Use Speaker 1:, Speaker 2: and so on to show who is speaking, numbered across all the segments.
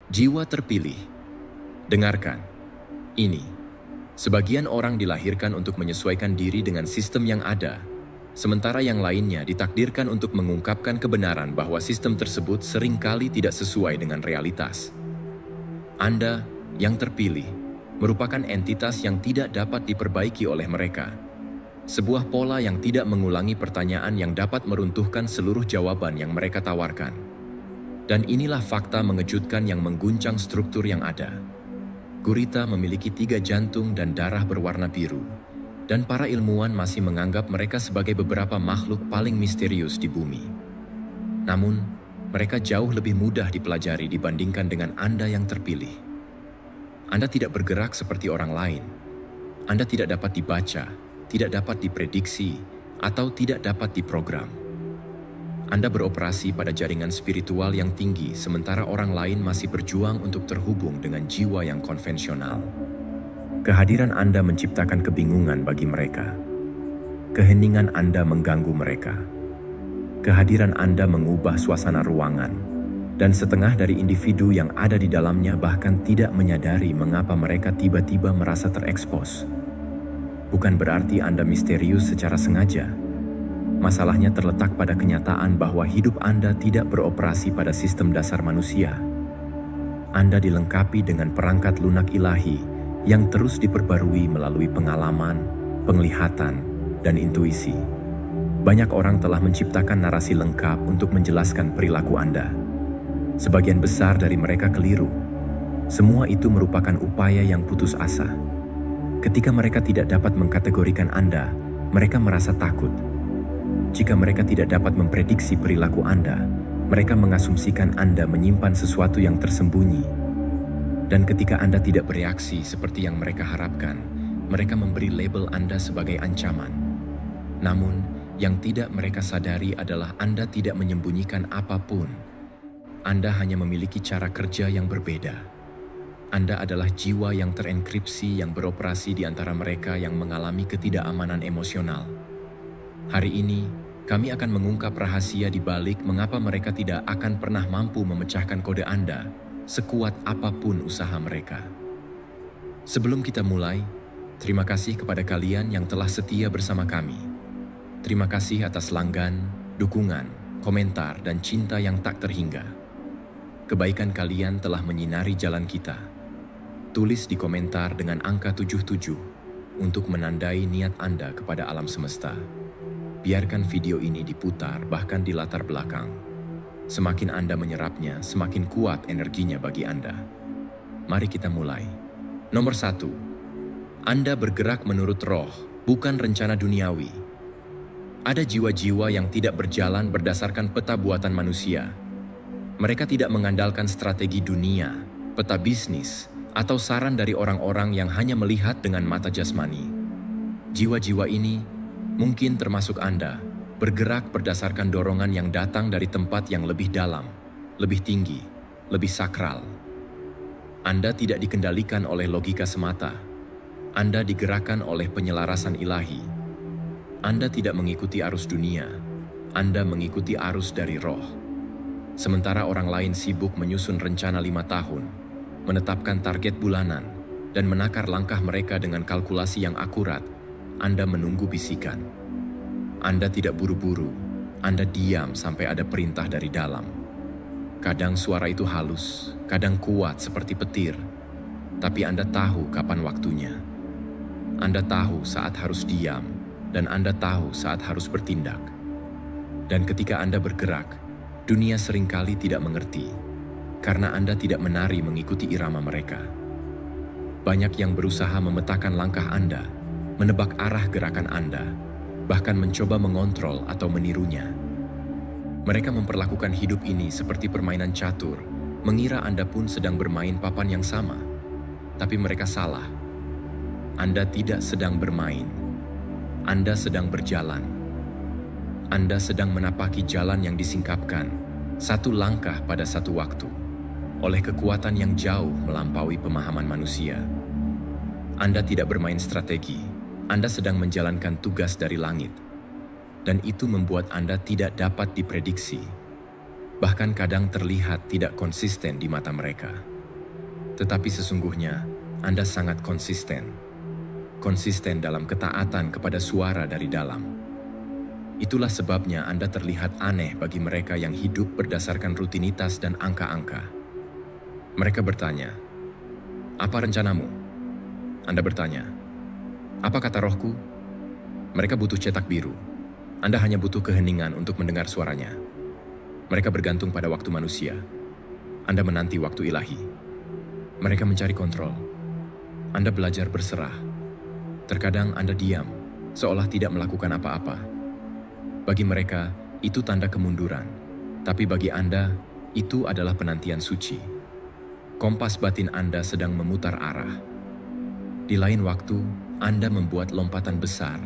Speaker 1: Jiwa terpilih. Dengarkan. Ini. Sebagian orang dilahirkan untuk menyesuaikan diri dengan sistem yang ada, sementara yang lainnya ditakdirkan untuk mengungkapkan kebenaran bahwa sistem tersebut seringkali tidak sesuai dengan realitas. Anda, yang terpilih, merupakan entitas yang tidak dapat diperbaiki oleh mereka. Sebuah pola yang tidak mengulangi pertanyaan yang dapat meruntuhkan seluruh jawaban yang mereka tawarkan. Dan inilah fakta mengejutkan yang mengguncang struktur yang ada. Gurita memiliki 3 jantung dan darah berwarna biru, dan para ilmuwan masih menganggap mereka sebagai beberapa makhluk paling misterius di bumi. Namun, mereka jauh lebih mudah dipelajari dibandingkan dengan Anda yang terpilih. Anda tidak bergerak seperti orang lain. Anda tidak dapat dibaca, tidak dapat diprediksi, atau tidak dapat diprogram. Anda beroperasi pada jaringan spiritual yang tinggi, sementara orang lain masih berjuang untuk terhubung dengan jiwa yang konvensional. Kehadiran Anda menciptakan kebingungan bagi mereka. Keheningan Anda mengganggu mereka. Kehadiran Anda mengubah suasana ruangan, dan setengah dari individu yang ada di dalamnya bahkan tidak menyadari mengapa mereka tiba-tiba merasa terekspos. Bukan berarti Anda misterius secara sengaja. Masalahnya terletak pada kenyataan bahwa hidup Anda tidak beroperasi pada sistem dasar manusia. Anda dilengkapi dengan perangkat lunak ilahi yang terus diperbarui melalui pengalaman, penglihatan, dan intuisi. Banyak orang telah menciptakan narasi lengkap untuk menjelaskan perilaku Anda. Sebagian besar dari mereka keliru. Semua itu merupakan upaya yang putus asa. Ketika mereka tidak dapat mengkategorikan Anda, mereka merasa takut. Jika mereka tidak dapat memprediksi perilaku Anda, mereka mengasumsikan Anda menyimpan sesuatu yang tersembunyi. Dan ketika Anda tidak bereaksi seperti yang mereka harapkan, mereka memberi label Anda sebagai ancaman. Namun, yang tidak mereka sadari adalah Anda tidak menyembunyikan apapun. Anda hanya memiliki cara kerja yang berbeda. Anda adalah jiwa yang terenkripsi yang beroperasi di antara mereka yang mengalami ketidakamanan emosional. Hari ini, kami akan mengungkap rahasia di balik mengapa mereka tidak akan pernah mampu memecahkan kode Anda, sekuat apapun usaha mereka. Sebelum kita mulai, terima kasih kepada kalian yang telah setia bersama kami. Terima kasih atas langgan, dukungan, komentar, dan cinta yang tak terhingga. Kebaikan kalian telah menyinari jalan kita. Tulis di komentar dengan angka 77 untuk menandai niat Anda kepada alam semesta. Biarkan video ini diputar bahkan di latar belakang. Semakin Anda menyerapnya, semakin kuat energinya bagi Anda. Mari kita mulai. Nomor 1. Anda bergerak menurut roh, bukan rencana duniawi. Ada jiwa-jiwa yang tidak berjalan berdasarkan peta buatan manusia. Mereka tidak mengandalkan strategi dunia, peta bisnis, atau saran dari orang-orang yang hanya melihat dengan mata jasmani. Jiwa-jiwa ini mungkin termasuk Anda, bergerak berdasarkan dorongan yang datang dari tempat yang lebih dalam, lebih tinggi, lebih sakral. Anda tidak dikendalikan oleh logika semata. Anda digerakkan oleh penyelarasan ilahi. Anda tidak mengikuti arus dunia. Anda mengikuti arus dari roh. Sementara orang lain sibuk menyusun rencana 5 tahun, menetapkan target bulanan, dan menakar langkah mereka dengan kalkulasi yang akurat, Anda menunggu bisikan. Anda tidak buru-buru, Anda diam sampai ada perintah dari dalam. Kadang suara itu halus, kadang kuat seperti petir, tapi Anda tahu kapan waktunya. Anda tahu saat harus diam, dan Anda tahu saat harus bertindak. Dan ketika Anda bergerak, dunia seringkali tidak mengerti, karena Anda tidak menari mengikuti irama mereka. Banyak yang berusaha memetakan langkah Anda, menebak arah gerakan Anda, bahkan mencoba mengontrol atau menirunya. Mereka memperlakukan hidup ini seperti permainan catur, mengira Anda pun sedang bermain papan yang sama. Tapi mereka salah. Anda tidak sedang bermain. Anda sedang berjalan. Anda sedang menapaki jalan yang disingkapkan, satu langkah pada satu waktu, oleh kekuatan yang jauh melampaui pemahaman manusia. Anda tidak bermain strategi. Anda sedang menjalankan tugas dari langit, dan itu membuat Anda tidak dapat diprediksi. Bahkan kadang terlihat tidak konsisten di mata mereka. Tetapi sesungguhnya, Anda sangat konsisten. Konsisten dalam ketaatan kepada suara dari dalam. Itulah sebabnya Anda terlihat aneh bagi mereka yang hidup berdasarkan rutinitas dan angka-angka. Mereka bertanya, "Apa rencanamu?" Anda bertanya, "Apa kata rohku?" Mereka butuh cetak biru. Anda hanya butuh keheningan untuk mendengar suaranya. Mereka bergantung pada waktu manusia. Anda menanti waktu ilahi. Mereka mencari kontrol. Anda belajar berserah. Terkadang Anda diam, seolah tidak melakukan apa-apa. Bagi mereka, itu tanda kemunduran. Tapi bagi Anda, itu adalah penantian suci. Kompas batin Anda sedang memutar arah. Di lain waktu, Anda membuat lompatan besar,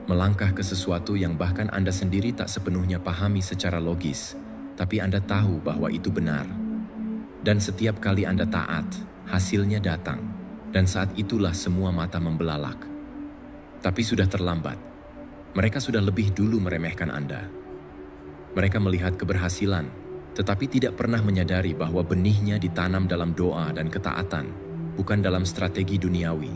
Speaker 1: melangkah ke sesuatu yang bahkan Anda sendiri tak sepenuhnya pahami secara logis, tapi Anda tahu bahwa itu benar. Dan setiap kali Anda taat, hasilnya datang, dan saat itulah semua mata membelalak. Tapi sudah terlambat. Mereka sudah lebih dulu meremehkan Anda. Mereka melihat keberhasilan, tetapi tidak pernah menyadari bahwa benihnya ditanam dalam doa dan ketaatan, bukan dalam strategi duniawi.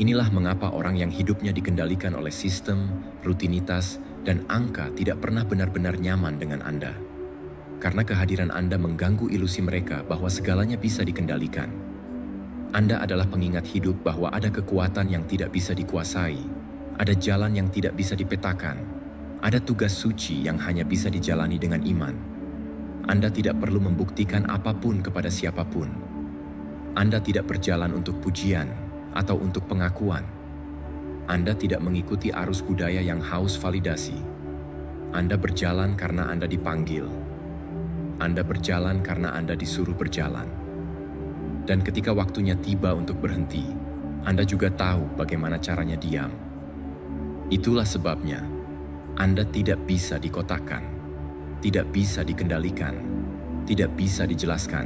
Speaker 1: Inilah mengapa orang yang hidupnya dikendalikan oleh sistem, rutinitas, dan angka tidak pernah benar-benar nyaman dengan Anda. Karena kehadiran Anda mengganggu ilusi mereka bahwa segalanya bisa dikendalikan. Anda adalah pengingat hidup bahwa ada kekuatan yang tidak bisa dikuasai, ada jalan yang tidak bisa dipetakan, ada tugas suci yang hanya bisa dijalani dengan iman. Anda tidak perlu membuktikan apapun kepada siapapun. Anda tidak berjalan untuk pujian atau untuk pengakuan. Anda tidak mengikuti arus budaya yang haus validasi. Anda berjalan karena Anda dipanggil. Anda berjalan karena Anda disuruh berjalan. Dan ketika waktunya tiba untuk berhenti, Anda juga tahu bagaimana caranya diam. Itulah sebabnya Anda tidak bisa dikotakkan, tidak bisa dikendalikan, tidak bisa dijelaskan.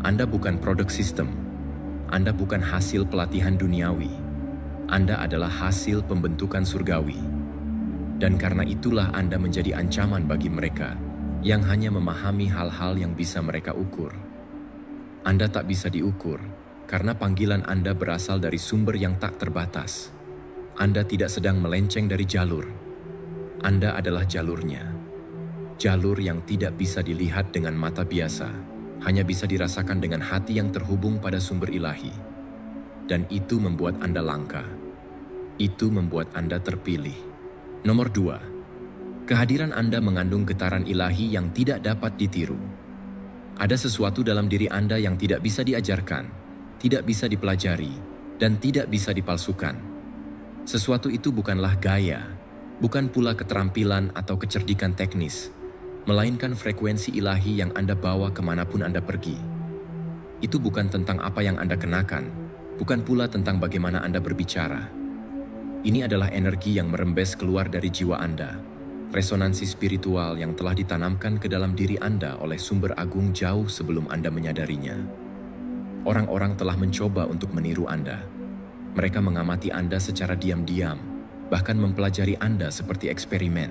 Speaker 1: Anda bukan produk sistem. Anda bukan hasil pelatihan duniawi. Anda adalah hasil pembentukan surgawi. Dan karena itulah Anda menjadi ancaman bagi mereka yang hanya memahami hal-hal yang bisa mereka ukur. Anda tak bisa diukur karena panggilan Anda berasal dari sumber yang tak terbatas. Anda tidak sedang melenceng dari jalur. Anda adalah jalurnya. Jalur yang tidak bisa dilihat dengan mata biasa, hanya bisa dirasakan dengan hati yang terhubung pada sumber ilahi. Dan itu membuat Anda langka. Itu membuat Anda terpilih. Nomor 2. Kehadiran Anda mengandung getaran ilahi yang tidak dapat ditiru. Ada sesuatu dalam diri Anda yang tidak bisa diajarkan, tidak bisa dipelajari, dan tidak bisa dipalsukan. Sesuatu itu bukanlah gaya, bukan pula keterampilan atau kecerdikan teknis, melainkan frekuensi ilahi yang Anda bawa kemanapun Anda pergi. Itu bukan tentang apa yang Anda kenakan, bukan pula tentang bagaimana Anda berbicara. Ini adalah energi yang merembes keluar dari jiwa Anda, resonansi spiritual yang telah ditanamkan ke dalam diri Anda oleh sumber agung jauh sebelum Anda menyadarinya. Orang-orang telah mencoba untuk meniru Anda. Mereka mengamati Anda secara diam-diam, bahkan mempelajari Anda seperti eksperimen.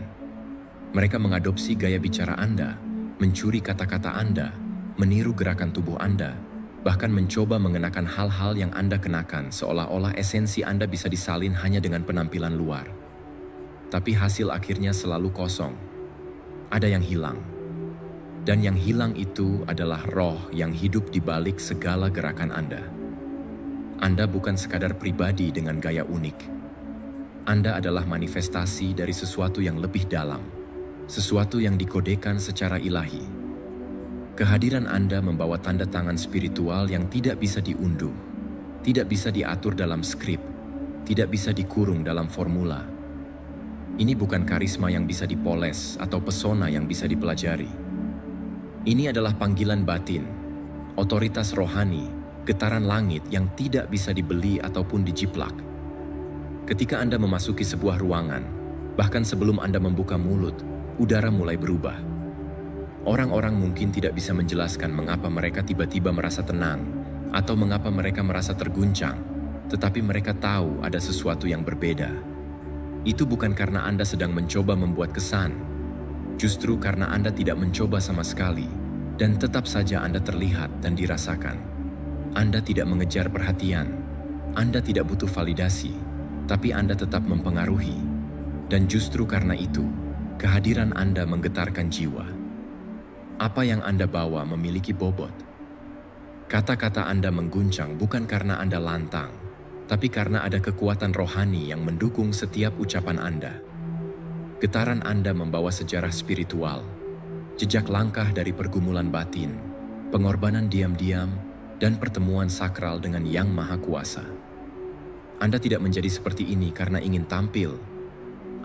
Speaker 1: Mereka mengadopsi gaya bicara Anda, mencuri kata-kata Anda, meniru gerakan tubuh Anda, bahkan mencoba mengenakan hal-hal yang Anda kenakan seolah-olah esensi Anda bisa disalin hanya dengan penampilan luar. Tapi hasil akhirnya selalu kosong. Ada yang hilang. Dan yang hilang itu adalah roh yang hidup di balik segala gerakan Anda. Anda bukan sekadar pribadi dengan gaya unik. Anda adalah manifestasi dari sesuatu yang lebih dalam, sesuatu yang dikodekan secara ilahi. Kehadiran Anda membawa tanda tangan spiritual yang tidak bisa diunduh, tidak bisa diatur dalam skrip, tidak bisa dikurung dalam formula. Ini bukan karisma yang bisa dipoles atau pesona yang bisa dipelajari. Ini adalah panggilan batin, otoritas rohani, getaran langit yang tidak bisa dibeli ataupun dijiplak. Ketika Anda memasuki sebuah ruangan, bahkan sebelum Anda membuka mulut, udara mulai berubah. Orang-orang mungkin tidak bisa menjelaskan mengapa mereka tiba-tiba merasa tenang atau mengapa mereka merasa terguncang, tetapi mereka tahu ada sesuatu yang berbeda. Itu bukan karena Anda sedang mencoba membuat kesan, justru karena Anda tidak mencoba sama sekali, dan tetap saja Anda terlihat dan dirasakan. Anda tidak mengejar perhatian, Anda tidak butuh validasi, tapi Anda tetap mempengaruhi. Dan justru karena itu, kehadiran Anda menggetarkan jiwa. Apa yang Anda bawa memiliki bobot. Kata-kata Anda mengguncang bukan karena Anda lantang, tapi karena ada kekuatan rohani yang mendukung setiap ucapan Anda. Getaran Anda membawa sejarah spiritual, jejak langkah dari pergumulan batin, pengorbanan diam-diam, dan pertemuan sakral dengan Yang Maha Kuasa. Anda tidak menjadi seperti ini karena ingin tampil.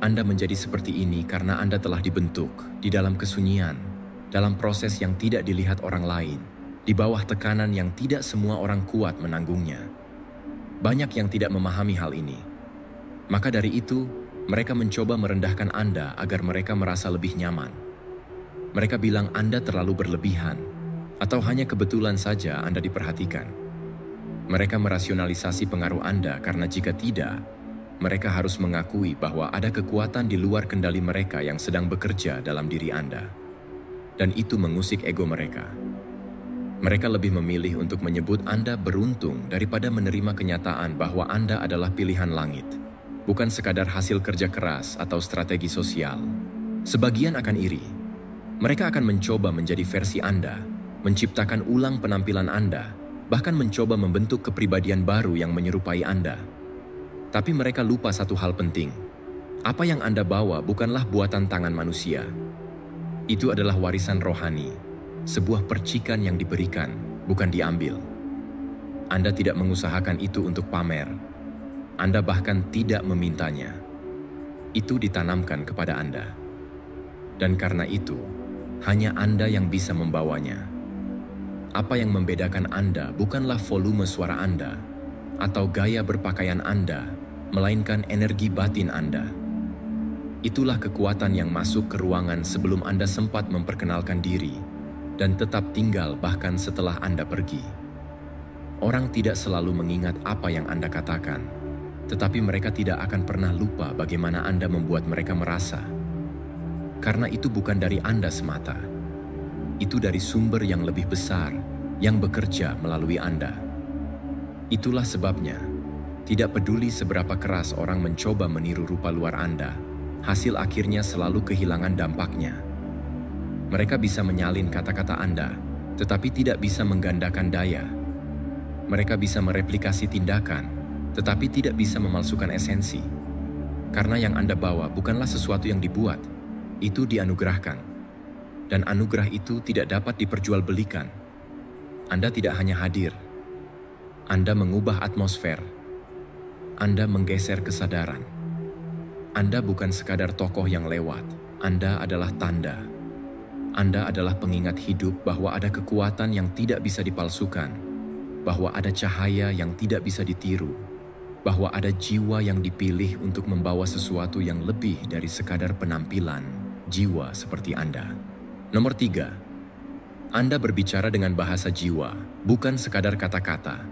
Speaker 1: Anda menjadi seperti ini karena Anda telah dibentuk di dalam kesunyian, dalam proses yang tidak dilihat orang lain, di bawah tekanan yang tidak semua orang kuat menanggungnya. Banyak yang tidak memahami hal ini. Maka dari itu, mereka mencoba merendahkan Anda agar mereka merasa lebih nyaman. Mereka bilang Anda terlalu berlebihan, atau hanya kebetulan saja Anda diperhatikan. Mereka merasionalisasi pengaruh Anda karena jika tidak, mereka harus mengakui bahwa ada kekuatan di luar kendali mereka yang sedang bekerja dalam diri Anda. Dan itu mengusik ego mereka. Mereka lebih memilih untuk menyebut Anda beruntung daripada menerima kenyataan bahwa Anda adalah pilihan langit, bukan sekadar hasil kerja keras atau strategi sosial. Sebagian akan iri. Mereka akan mencoba menjadi versi Anda, menciptakan ulang penampilan Anda, bahkan mencoba membentuk kepribadian baru yang menyerupai Anda. Tapi mereka lupa satu hal penting. Apa yang Anda bawa bukanlah buatan tangan manusia. Itu adalah warisan rohani, sebuah percikan yang diberikan, bukan diambil. Anda tidak mengusahakan itu untuk pamer. Anda bahkan tidak memintanya. Itu ditanamkan kepada Anda. Dan karena itu, hanya Anda yang bisa membawanya. Apa yang membedakan Anda bukanlah volume suara Anda atau gaya berpakaian Anda, melainkan energi batin Anda. Itulah kekuatan yang masuk ke ruangan sebelum Anda sempat memperkenalkan diri dan tetap tinggal bahkan setelah Anda pergi. Orang tidak selalu mengingat apa yang Anda katakan, tetapi mereka tidak akan pernah lupa bagaimana Anda membuat mereka merasa. Karena itu bukan dari Anda semata. Itu dari sumber yang lebih besar yang bekerja melalui Anda. Itulah sebabnya, tidak peduli seberapa keras orang mencoba meniru rupa luar Anda, hasil akhirnya selalu kehilangan dampaknya. Mereka bisa menyalin kata-kata Anda, tetapi tidak bisa menggandakan daya. Mereka bisa mereplikasi tindakan, tetapi tidak bisa memalsukan esensi. Karena yang Anda bawa bukanlah sesuatu yang dibuat, itu dianugerahkan. Dan anugerah itu tidak dapat diperjualbelikan. Anda tidak hanya hadir. Anda mengubah atmosfer. Anda menggeser kesadaran. Anda bukan sekadar tokoh yang lewat. Anda adalah tanda. Anda adalah pengingat hidup bahwa ada kekuatan yang tidak bisa dipalsukan, bahwa ada cahaya yang tidak bisa ditiru, bahwa ada jiwa yang dipilih untuk membawa sesuatu yang lebih dari sekadar penampilan jiwa seperti Anda. Nomor 3, Anda berbicara dengan bahasa jiwa, bukan sekadar kata-kata.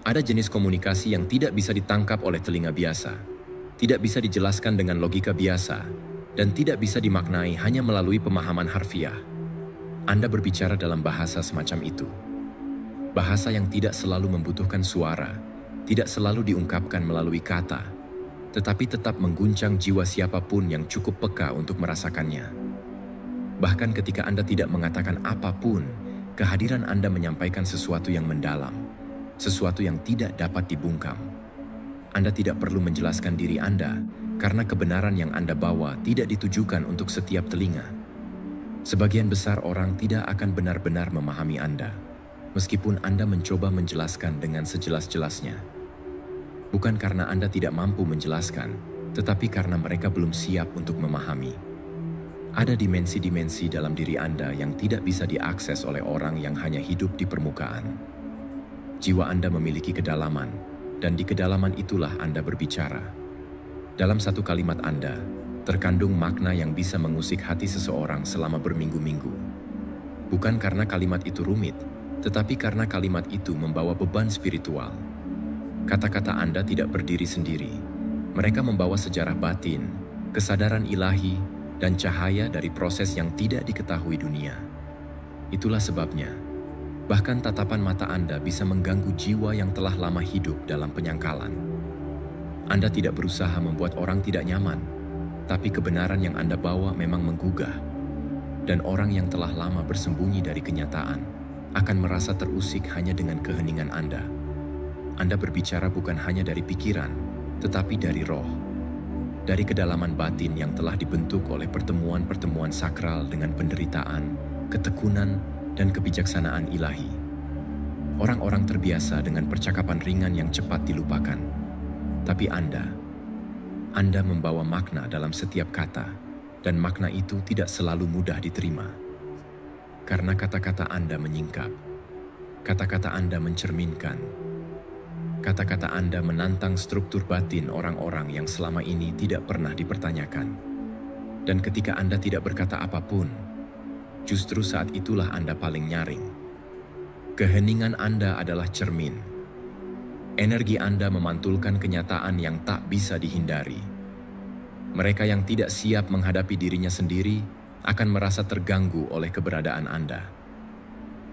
Speaker 1: Ada jenis komunikasi yang tidak bisa ditangkap oleh telinga biasa, tidak bisa dijelaskan dengan logika biasa, dan tidak bisa dimaknai hanya melalui pemahaman harfiah. Anda berbicara dalam bahasa semacam itu. Bahasa yang tidak selalu membutuhkan suara, tidak selalu diungkapkan melalui kata, tetapi tetap mengguncang jiwa siapapun yang cukup peka untuk merasakannya. Bahkan ketika Anda tidak mengatakan apapun, kehadiran Anda menyampaikan sesuatu yang mendalam, sesuatu yang tidak dapat dibungkam. Anda tidak perlu menjelaskan diri Anda, karena kebenaran yang Anda bawa tidak ditujukan untuk setiap telinga. Sebagian besar orang tidak akan benar-benar memahami Anda, meskipun Anda mencoba menjelaskan dengan sejelas-jelasnya. Bukan karena Anda tidak mampu menjelaskan, tetapi karena mereka belum siap untuk memahami. Ada dimensi-dimensi dalam diri Anda yang tidak bisa diakses oleh orang yang hanya hidup di permukaan. Jiwa Anda memiliki kedalaman, dan di kedalaman itulah Anda berbicara. Dalam satu kalimat Anda, terkandung makna yang bisa mengusik hati seseorang selama berminggu-minggu. Bukan karena kalimat itu rumit, tetapi karena kalimat itu membawa beban spiritual. Kata-kata Anda tidak berdiri sendiri. Mereka membawa sejarah batin, kesadaran ilahi, dan cahaya dari proses yang tidak diketahui dunia. Itulah sebabnya, Bahkan tatapan mata Anda bisa mengganggu jiwa yang telah lama hidup dalam penyangkalan. Anda tidak berusaha membuat orang tidak nyaman, tapi kebenaran yang Anda bawa memang menggugah. Dan orang yang telah lama bersembunyi dari kenyataan akan merasa terusik hanya dengan keheningan Anda. Anda berbicara bukan hanya dari pikiran, tetapi dari roh. Dari kedalaman batin yang telah dibentuk oleh pertemuan-pertemuan sakral dengan penderitaan, ketekunan, dan kebijaksanaan ilahi. Orang-orang terbiasa dengan percakapan ringan yang cepat dilupakan. Tapi Anda membawa makna dalam setiap kata, dan makna itu tidak selalu mudah diterima. Karena kata-kata Anda menyingkap, kata-kata Anda mencerminkan, kata-kata Anda menantang struktur batin orang-orang yang selama ini tidak pernah dipertanyakan. Dan ketika Anda tidak berkata apapun, justru saat itulah Anda paling nyaring. Keheningan Anda adalah cermin. Energi Anda memantulkan kenyataan yang tak bisa dihindari. Mereka yang tidak siap menghadapi dirinya sendiri akan merasa terganggu oleh keberadaan Anda.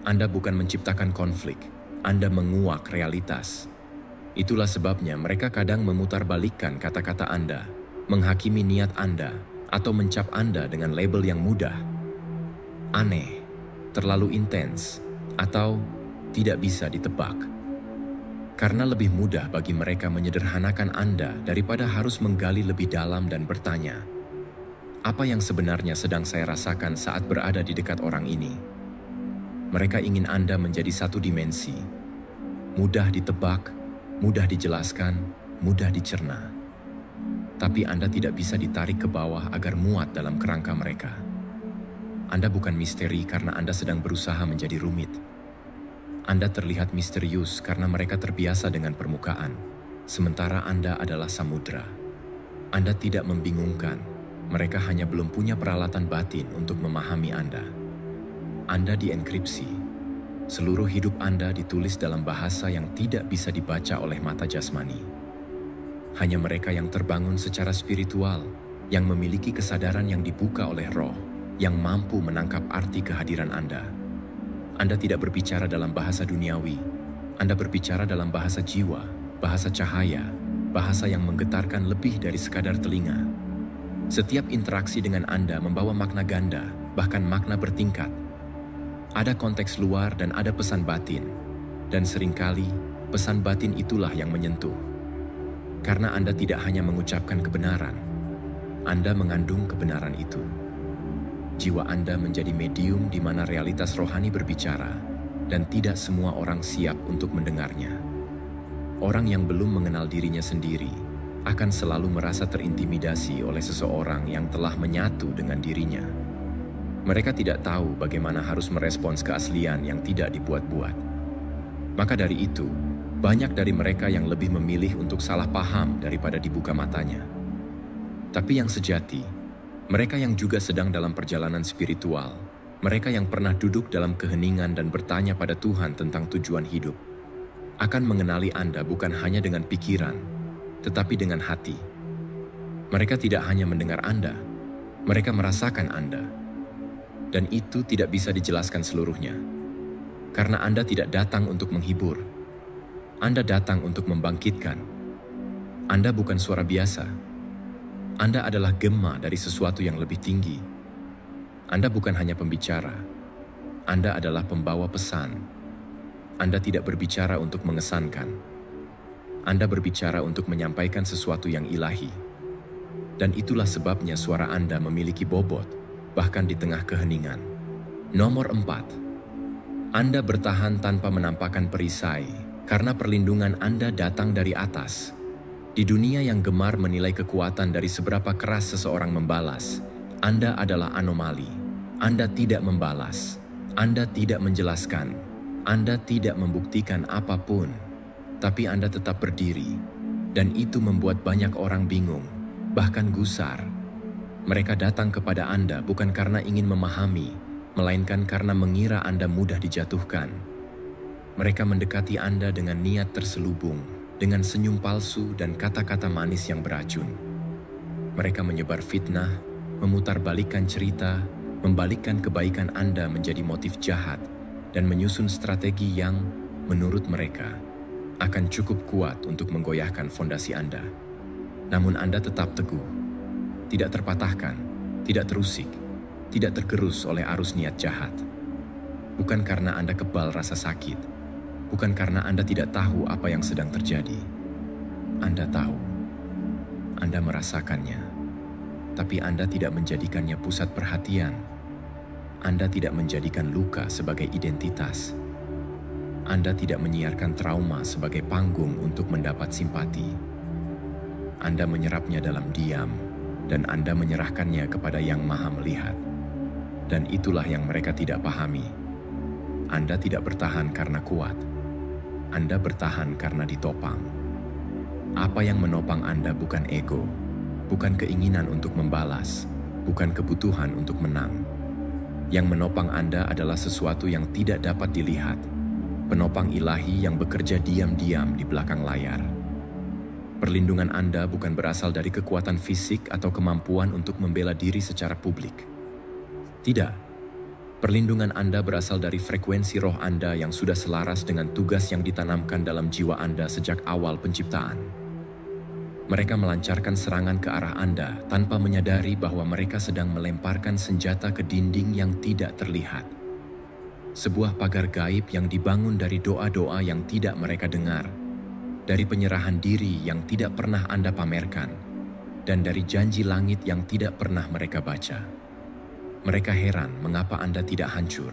Speaker 1: Anda bukan menciptakan konflik, Anda menguak realitas. Itulah sebabnya mereka kadang memutarbalikkan kata-kata Anda, menghakimi niat Anda, atau mencap Anda dengan label yang mudah. Aneh, terlalu intens, atau tidak bisa ditebak. Karena lebih mudah bagi mereka menyederhanakan Anda daripada harus menggali lebih dalam dan bertanya, apa yang sebenarnya sedang saya rasakan saat berada di dekat orang ini? Mereka ingin Anda menjadi satu dimensi, mudah ditebak, mudah dijelaskan, mudah dicerna. Tapi Anda tidak bisa ditarik ke bawah agar muat dalam kerangka mereka. Anda bukan misteri karena Anda sedang berusaha menjadi rumit. Anda terlihat misterius karena mereka terbiasa dengan permukaan, sementara Anda adalah samudra. Anda tidak membingungkan, mereka hanya belum punya peralatan batin untuk memahami Anda. Anda dienkripsi. Seluruh hidup Anda ditulis dalam bahasa yang tidak bisa dibaca oleh mata jasmani. Hanya mereka yang terbangun secara spiritual, yang memiliki kesadaran yang dibuka oleh roh, yang mampu menangkap arti kehadiran Anda. Anda tidak berbicara dalam bahasa duniawi. Anda berbicara dalam bahasa jiwa, bahasa cahaya, bahasa yang menggetarkan lebih dari sekadar telinga. Setiap interaksi dengan Anda membawa makna ganda, bahkan makna bertingkat. Ada konteks luar dan ada pesan batin. Dan seringkali, pesan batin itulah yang menyentuh. Karena Anda tidak hanya mengucapkan kebenaran, Anda mengandung kebenaran itu. Jiwa Anda menjadi medium di mana realitas rohani berbicara, dan tidak semua orang siap untuk mendengarnya. Orang yang belum mengenal dirinya sendiri akan selalu merasa terintimidasi oleh seseorang yang telah menyatu dengan dirinya. Mereka tidak tahu bagaimana harus merespons keaslian yang tidak dibuat-buat. Maka dari itu, banyak dari mereka yang lebih memilih untuk salah paham daripada dibuka matanya. Tapi yang sejati, mereka yang juga sedang dalam perjalanan spiritual, mereka yang pernah duduk dalam keheningan dan bertanya pada Tuhan tentang tujuan hidup, akan mengenali Anda bukan hanya dengan pikiran, tetapi dengan hati. Mereka tidak hanya mendengar Anda, mereka merasakan Anda. Dan itu tidak bisa dijelaskan seluruhnya. Karena Anda tidak datang untuk menghibur, Anda datang untuk membangkitkan. Anda bukan suara biasa. Anda adalah gema dari sesuatu yang lebih tinggi. Anda bukan hanya pembicara. Anda adalah pembawa pesan. Anda tidak berbicara untuk mengesankan. Anda berbicara untuk menyampaikan sesuatu yang ilahi. Dan itulah sebabnya suara Anda memiliki bobot, bahkan di tengah keheningan. Nomor 4. Anda bertahan tanpa menampakkan perisai, karena perlindungan Anda datang dari atas. Di dunia yang gemar menilai kekuatan dari seberapa keras seseorang membalas, Anda adalah anomali. Anda tidak membalas. Anda tidak menjelaskan. Anda tidak membuktikan apapun. Tapi Anda tetap berdiri. Dan itu membuat banyak orang bingung, bahkan gusar. Mereka datang kepada Anda bukan karena ingin memahami, melainkan karena mengira Anda mudah dijatuhkan. Mereka mendekati Anda dengan niat terselubung, dengan senyum palsu dan kata-kata manis yang beracun. Mereka menyebar fitnah, memutarbalikkan cerita, membalikkan kebaikan Anda menjadi motif jahat, dan menyusun strategi yang, menurut mereka, akan cukup kuat untuk menggoyahkan fondasi Anda. Namun Anda tetap teguh, tidak terpatahkan, tidak terusik, tidak tergerus oleh arus niat jahat. Bukan karena Anda kebal rasa sakit, bukan karena Anda tidak tahu apa yang sedang terjadi. Anda tahu, Anda merasakannya, tapi Anda tidak menjadikannya pusat perhatian. Anda tidak menjadikan luka sebagai identitas. Anda tidak menyiarkan trauma sebagai panggung untuk mendapat simpati. Anda menyerapnya dalam diam, dan Anda menyerahkannya kepada Yang Maha Melihat. Dan itulah yang mereka tidak pahami. Anda tidak bertahan karena kuat. Anda bertahan karena ditopang. Apa yang menopang Anda bukan ego, bukan keinginan untuk membalas, bukan kebutuhan untuk menang. Yang menopang Anda adalah sesuatu yang tidak dapat dilihat, penopang ilahi yang bekerja diam-diam di belakang layar. Perlindungan Anda bukan berasal dari kekuatan fisik atau kemampuan untuk membela diri secara publik. Tidak. Perlindungan Anda berasal dari frekuensi roh Anda yang sudah selaras dengan tugas yang ditanamkan dalam jiwa Anda sejak awal penciptaan. Mereka melancarkan serangan ke arah Anda tanpa menyadari bahwa mereka sedang melemparkan senjata ke dinding yang tidak terlihat. Sebuah pagar gaib yang dibangun dari doa-doa yang tidak mereka dengar, dari penyerahan diri yang tidak pernah Anda pamerkan, dan dari janji langit yang tidak pernah mereka baca. Mereka heran mengapa Anda tidak hancur.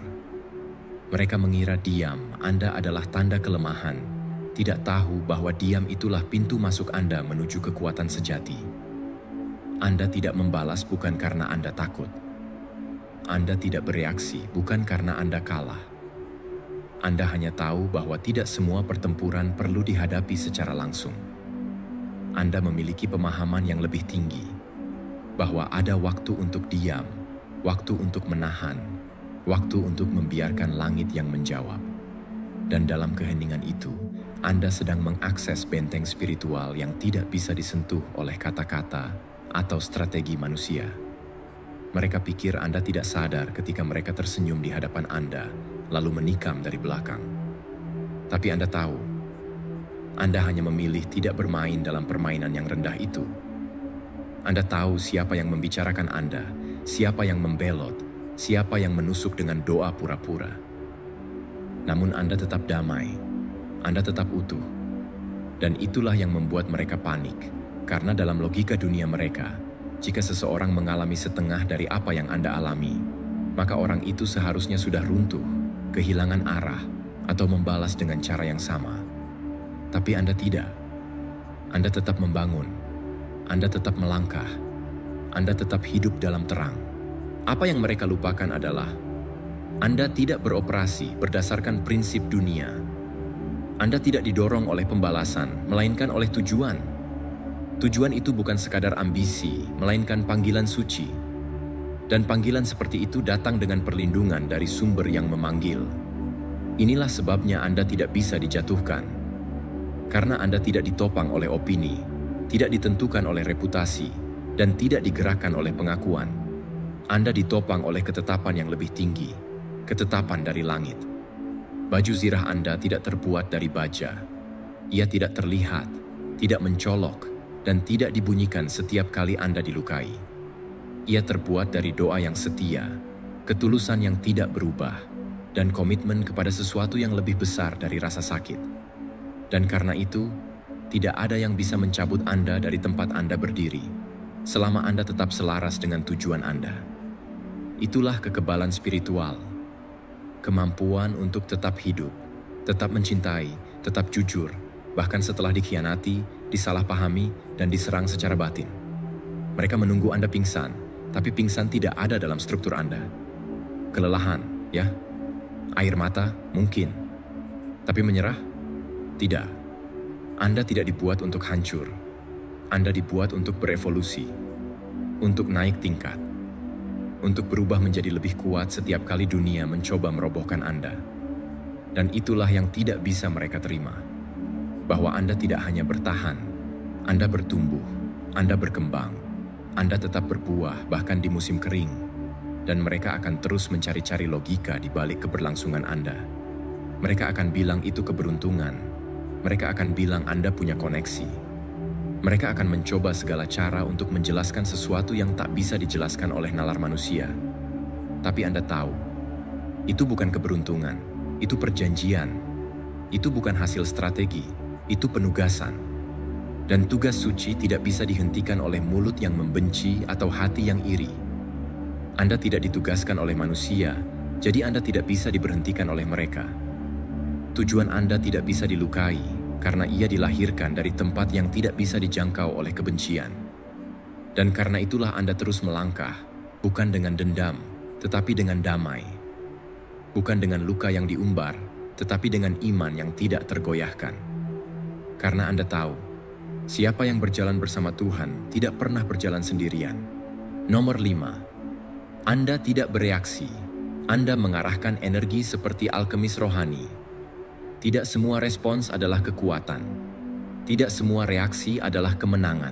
Speaker 1: Mereka mengira diam Anda adalah tanda kelemahan, tidak tahu bahwa diam itulah pintu masuk Anda menuju kekuatan sejati. Anda tidak membalas bukan karena Anda takut. Anda tidak bereaksi bukan karena Anda kalah. Anda hanya tahu bahwa tidak semua pertempuran perlu dihadapi secara langsung. Anda memiliki pemahaman yang lebih tinggi, bahwa ada waktu untuk diam, waktu untuk menahan, waktu untuk membiarkan langit yang menjawab. Dan dalam keheningan itu, Anda sedang mengakses benteng spiritual yang tidak bisa disentuh oleh kata-kata atau strategi manusia. Mereka pikir Anda tidak sadar ketika mereka tersenyum di hadapan Anda, lalu menikam dari belakang. Tapi Anda tahu, Anda hanya memilih tidak bermain dalam permainan yang rendah itu. Anda tahu siapa yang membicarakan Anda, siapa yang membelot, siapa yang menusuk dengan doa pura-pura. Namun Anda tetap damai, Anda tetap utuh. Dan itulah yang membuat mereka panik, karena dalam logika dunia mereka, jika seseorang mengalami setengah dari apa yang Anda alami, maka orang itu seharusnya sudah runtuh, kehilangan arah, atau membalas dengan cara yang sama. Tapi Anda tidak. Anda tetap membangun. Anda tetap melangkah. Anda tetap hidup dalam terang. Apa yang mereka lupakan adalah, Anda tidak beroperasi berdasarkan prinsip dunia. Anda tidak didorong oleh pembalasan, melainkan oleh tujuan. Tujuan itu bukan sekadar ambisi, melainkan panggilan suci. Dan panggilan seperti itu datang dengan perlindungan dari sumber yang memanggil. Inilah sebabnya Anda tidak bisa dijatuhkan. Karena Anda tidak ditopang oleh opini, tidak ditentukan oleh reputasi, dan tidak digerakkan oleh pengakuan. Anda ditopang oleh ketetapan yang lebih tinggi, ketetapan dari langit. Baju zirah Anda tidak terbuat dari baja. Ia tidak terlihat, tidak mencolok, dan tidak dibunyikan setiap kali Anda dilukai. Ia terbuat dari doa yang setia, ketulusan yang tidak berubah, dan komitmen kepada sesuatu yang lebih besar dari rasa sakit. Dan karena itu, tidak ada yang bisa mencabut Anda dari tempat Anda berdiri, selama Anda tetap selaras dengan tujuan Anda. Itulah kekebalan spiritual, kemampuan untuk tetap hidup, tetap mencintai, tetap jujur, bahkan setelah dikhianati, disalahpahami, dan diserang secara batin. Mereka menunggu Anda pingsan, tapi pingsan tidak ada dalam struktur Anda. Kelelahan, ya. Air mata, mungkin. Tapi menyerah? Tidak. Anda tidak dibuat untuk hancur. Anda dibuat untuk berevolusi, untuk naik tingkat, untuk berubah menjadi lebih kuat setiap kali dunia mencoba merobohkan Anda. Dan itulah yang tidak bisa mereka terima. Bahwa Anda tidak hanya bertahan, Anda bertumbuh, Anda berkembang, Anda tetap berbuah bahkan di musim kering. dan mereka akan terus mencari-cari logika di balik keberlangsungan Anda. Mereka akan bilang itu keberuntungan. Mereka akan bilang Anda punya koneksi. Mereka akan mencoba segala cara untuk menjelaskan sesuatu yang tak bisa dijelaskan oleh nalar manusia. Tapi Anda tahu, itu bukan keberuntungan, itu perjanjian. Itu bukan hasil strategi, itu penugasan. Dan tugas suci tidak bisa dihentikan oleh mulut yang membenci atau hati yang iri. Anda tidak ditugaskan oleh manusia, jadi Anda tidak bisa diberhentikan oleh mereka. Tujuan Anda tidak bisa dilukai, karena ia dilahirkan dari tempat yang tidak bisa dijangkau oleh kebencian. Dan karena itulah Anda terus melangkah, bukan dengan dendam, tetapi dengan damai. Bukan dengan luka yang diumbar, tetapi dengan iman yang tidak tergoyahkan. Karena Anda tahu, siapa yang berjalan bersama Tuhan tidak pernah berjalan sendirian. Nomor 5. Anda tidak bereaksi. Anda mengarahkan energi seperti alkemis rohani. Tidak semua respons adalah kekuatan. Tidak semua reaksi adalah kemenangan.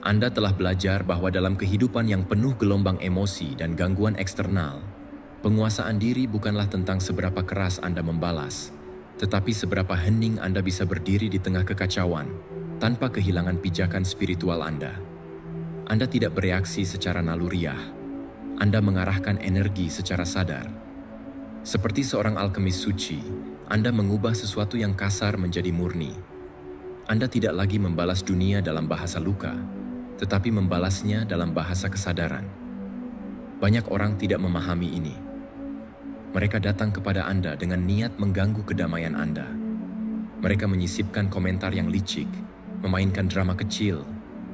Speaker 1: Anda telah belajar bahwa dalam kehidupan yang penuh gelombang emosi dan gangguan eksternal, penguasaan diri bukanlah tentang seberapa keras Anda membalas, tetapi seberapa hening Anda bisa berdiri di tengah kekacauan tanpa kehilangan pijakan spiritual Anda. Anda tidak bereaksi secara naluriah. Anda mengarahkan energi secara sadar. Seperti seorang alkemis suci, Anda mengubah sesuatu yang kasar menjadi murni. Anda tidak lagi membalas dunia dalam bahasa luka, tetapi membalasnya dalam bahasa kesadaran. Banyak orang tidak memahami ini. Mereka datang kepada Anda dengan niat mengganggu kedamaian Anda. Mereka menyisipkan komentar yang licik, memainkan drama kecil,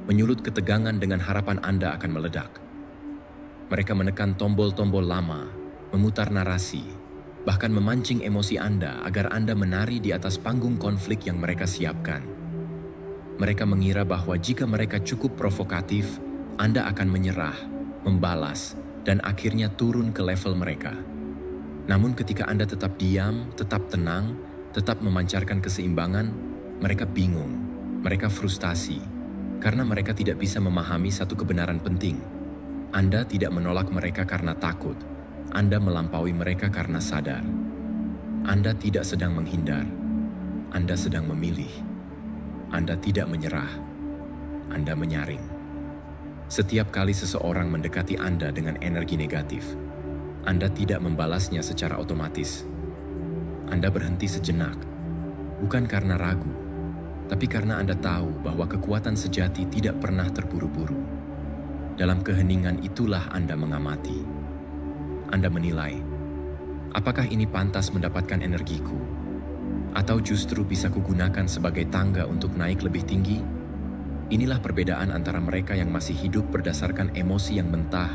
Speaker 1: menyulut ketegangan dengan harapan Anda akan meledak. Mereka menekan tombol-tombol lama, memutar narasi, bahkan memancing emosi Anda agar Anda menari di atas panggung konflik yang mereka siapkan. Mereka mengira bahwa jika mereka cukup provokatif, Anda akan menyerah, membalas, dan akhirnya turun ke level mereka. Namun ketika Anda tetap diam, tetap tenang, tetap memancarkan keseimbangan, mereka bingung. Mereka frustasi, karena mereka tidak bisa memahami satu kebenaran penting. Anda tidak menolak mereka karena takut. Anda melampaui mereka karena sadar. Anda tidak sedang menghindar. Anda sedang memilih. Anda tidak menyerah. Anda menyaring. Setiap kali seseorang mendekati Anda dengan energi negatif, Anda tidak membalasnya secara otomatis. Anda berhenti sejenak, bukan karena ragu, tapi karena Anda tahu bahwa kekuatan sejati tidak pernah terburu-buru. Dalam keheningan itulah Anda mengamati. Anda menilai, apakah ini pantas mendapatkan energiku? Atau justru bisa kugunakan sebagai tangga untuk naik lebih tinggi? Inilah perbedaan antara mereka yang masih hidup berdasarkan emosi yang mentah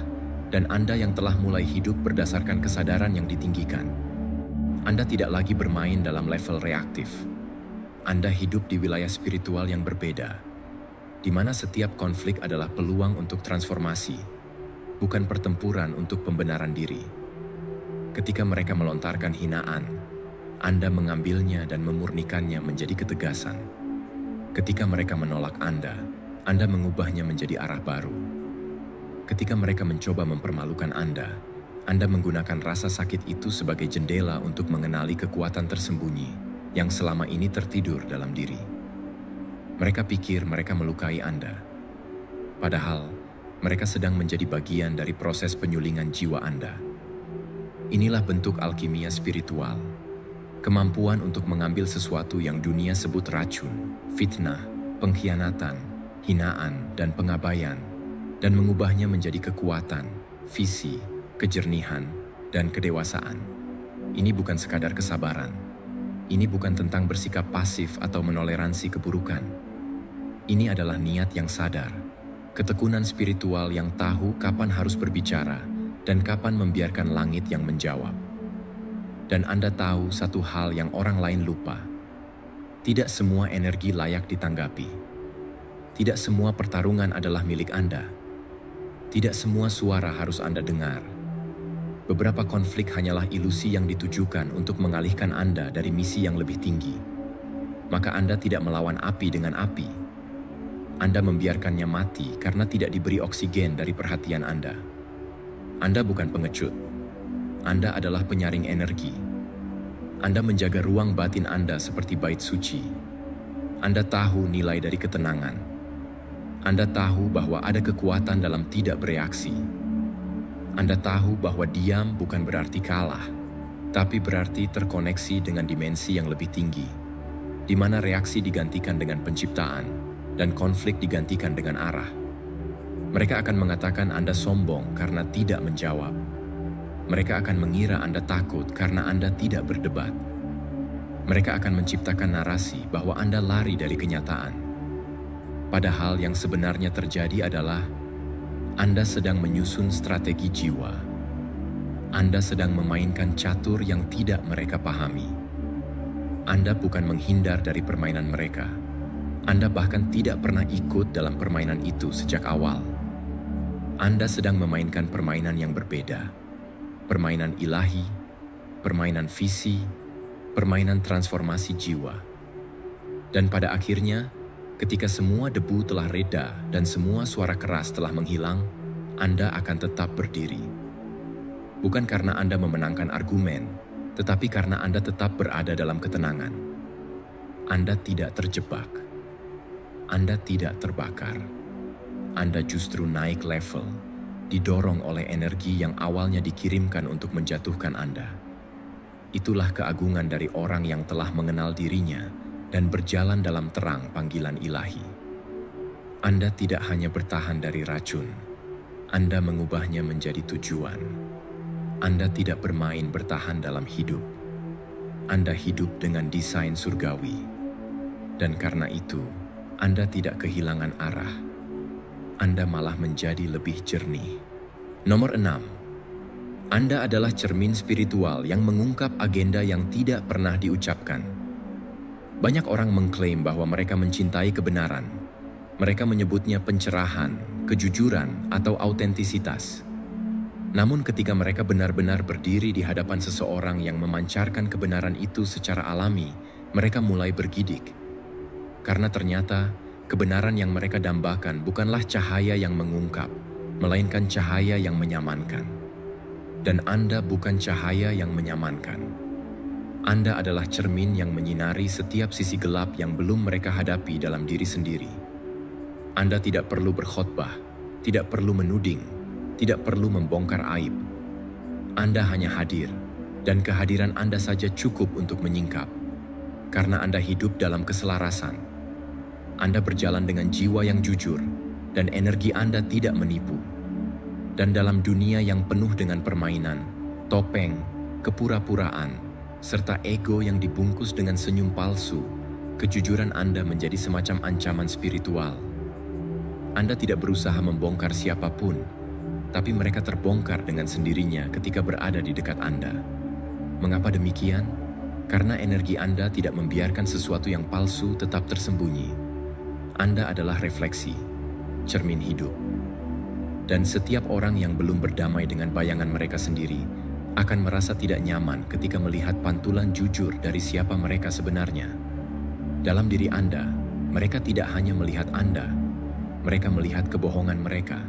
Speaker 1: dan Anda yang telah mulai hidup berdasarkan kesadaran yang ditinggikan. Anda tidak lagi bermain dalam level reaktif. Anda hidup di wilayah spiritual yang berbeda, di mana setiap konflik adalah peluang untuk transformasi, bukan pertempuran untuk pembenaran diri. Ketika mereka melontarkan hinaan, Anda mengambilnya dan memurnikannya menjadi ketegasan. Ketika mereka menolak Anda mengubahnya menjadi arah baru. Ketika mereka mencoba mempermalukan Anda menggunakan rasa sakit itu sebagai jendela untuk mengenali kekuatan tersembunyi yang selama ini tertidur dalam diri. Mereka pikir mereka melukai Anda. Padahal, mereka sedang menjadi bagian dari proses penyulingan jiwa Anda. Inilah bentuk alkimia spiritual. Kemampuan untuk mengambil sesuatu yang dunia sebut racun, fitnah, pengkhianatan, hinaan, dan pengabaian, dan mengubahnya menjadi kekuatan, visi, kejernihan, dan kedewasaan. Ini bukan sekadar kesabaran. Ini bukan tentang bersikap pasif atau menoleransi keburukan. Ini adalah niat yang sadar, ketekunan spiritual yang tahu kapan harus berbicara dan kapan membiarkan langit yang menjawab. Dan Anda tahu satu hal yang orang lain lupa. Tidak semua energi layak ditanggapi. Tidak semua pertarungan adalah milik Anda. Tidak semua suara harus Anda dengar. Beberapa konflik hanyalah ilusi yang ditujukan untuk mengalihkan Anda dari misi yang lebih tinggi. Maka Anda tidak melawan api dengan api. Anda membiarkannya mati karena tidak diberi oksigen dari perhatian Anda. Anda bukan pengecut. Anda adalah penyaring energi. Anda menjaga ruang batin Anda seperti bait suci. Anda tahu nilai dari ketenangan. Anda tahu bahwa ada kekuatan dalam tidak bereaksi. Anda tahu bahwa diam bukan berarti kalah, tapi berarti terkoneksi dengan dimensi yang lebih tinggi, di mana reaksi digantikan dengan penciptaan dan konflik digantikan dengan arah. Mereka akan mengatakan Anda sombong karena tidak menjawab. Mereka akan mengira Anda takut karena Anda tidak berdebat. Mereka akan menciptakan narasi bahwa Anda lari dari kenyataan. Padahal yang sebenarnya terjadi adalah Anda sedang menyusun strategi jiwa. Anda sedang memainkan catur yang tidak mereka pahami. Anda bukan menghindar dari permainan mereka. Anda bahkan tidak pernah ikut dalam permainan itu sejak awal. Anda sedang memainkan permainan yang berbeda. Permainan ilahi, permainan visi, permainan transformasi jiwa. Dan pada akhirnya, ketika semua debu telah reda dan semua suara keras telah menghilang, Anda akan tetap berdiri. Bukan karena Anda memenangkan argumen, tetapi karena Anda tetap berada dalam ketenangan. Anda tidak terjebak. Anda tidak terbakar. Anda justru naik level, didorong oleh energi yang awalnya dikirimkan untuk menjatuhkan Anda. Itulah keagungan dari orang yang telah mengenal dirinya dan berjalan dalam terang panggilan ilahi. Anda tidak hanya bertahan dari racun, Anda mengubahnya menjadi tujuan. Anda tidak bermain bertahan dalam hidup. Anda hidup dengan desain surgawi. Dan karena itu, Anda tidak kehilangan arah. Anda malah menjadi lebih jernih. Nomor 6. Anda adalah cermin spiritual yang mengungkap agenda yang tidak pernah diucapkan. Banyak orang mengklaim bahwa mereka mencintai kebenaran. Mereka menyebutnya pencerahan, kejujuran, atau autentisitas. Namun ketika mereka benar-benar berdiri di hadapan seseorang yang memancarkan kebenaran itu secara alami, mereka mulai bergidik. Karena ternyata, kebenaran yang mereka dambakan bukanlah cahaya yang mengungkap, melainkan cahaya yang menyamankan. Dan Anda bukan cahaya yang menyamankan. Anda adalah cermin yang menyinari setiap sisi gelap yang belum mereka hadapi dalam diri sendiri. Anda tidak perlu berkhotbah, tidak perlu menuding, tidak perlu membongkar aib. Anda hanya hadir, dan kehadiran Anda saja cukup untuk menyingkap. Karena Anda hidup dalam keselarasan. Anda berjalan dengan jiwa yang jujur, dan energi Anda tidak menipu. Dan dalam dunia yang penuh dengan permainan, topeng, kepura-puraan, serta ego yang dibungkus dengan senyum palsu, kejujuran Anda menjadi semacam ancaman spiritual. Anda tidak berusaha membongkar siapapun, tapi mereka terbongkar dengan sendirinya ketika berada di dekat Anda. Mengapa demikian? Karena energi Anda tidak membiarkan sesuatu yang palsu tetap tersembunyi. Anda adalah refleksi, cermin hidup. Dan setiap orang yang belum berdamai dengan bayangan mereka sendiri akan merasa tidak nyaman ketika melihat pantulan jujur dari siapa mereka sebenarnya. Dalam diri Anda, mereka tidak hanya melihat Anda, mereka melihat kebohongan mereka.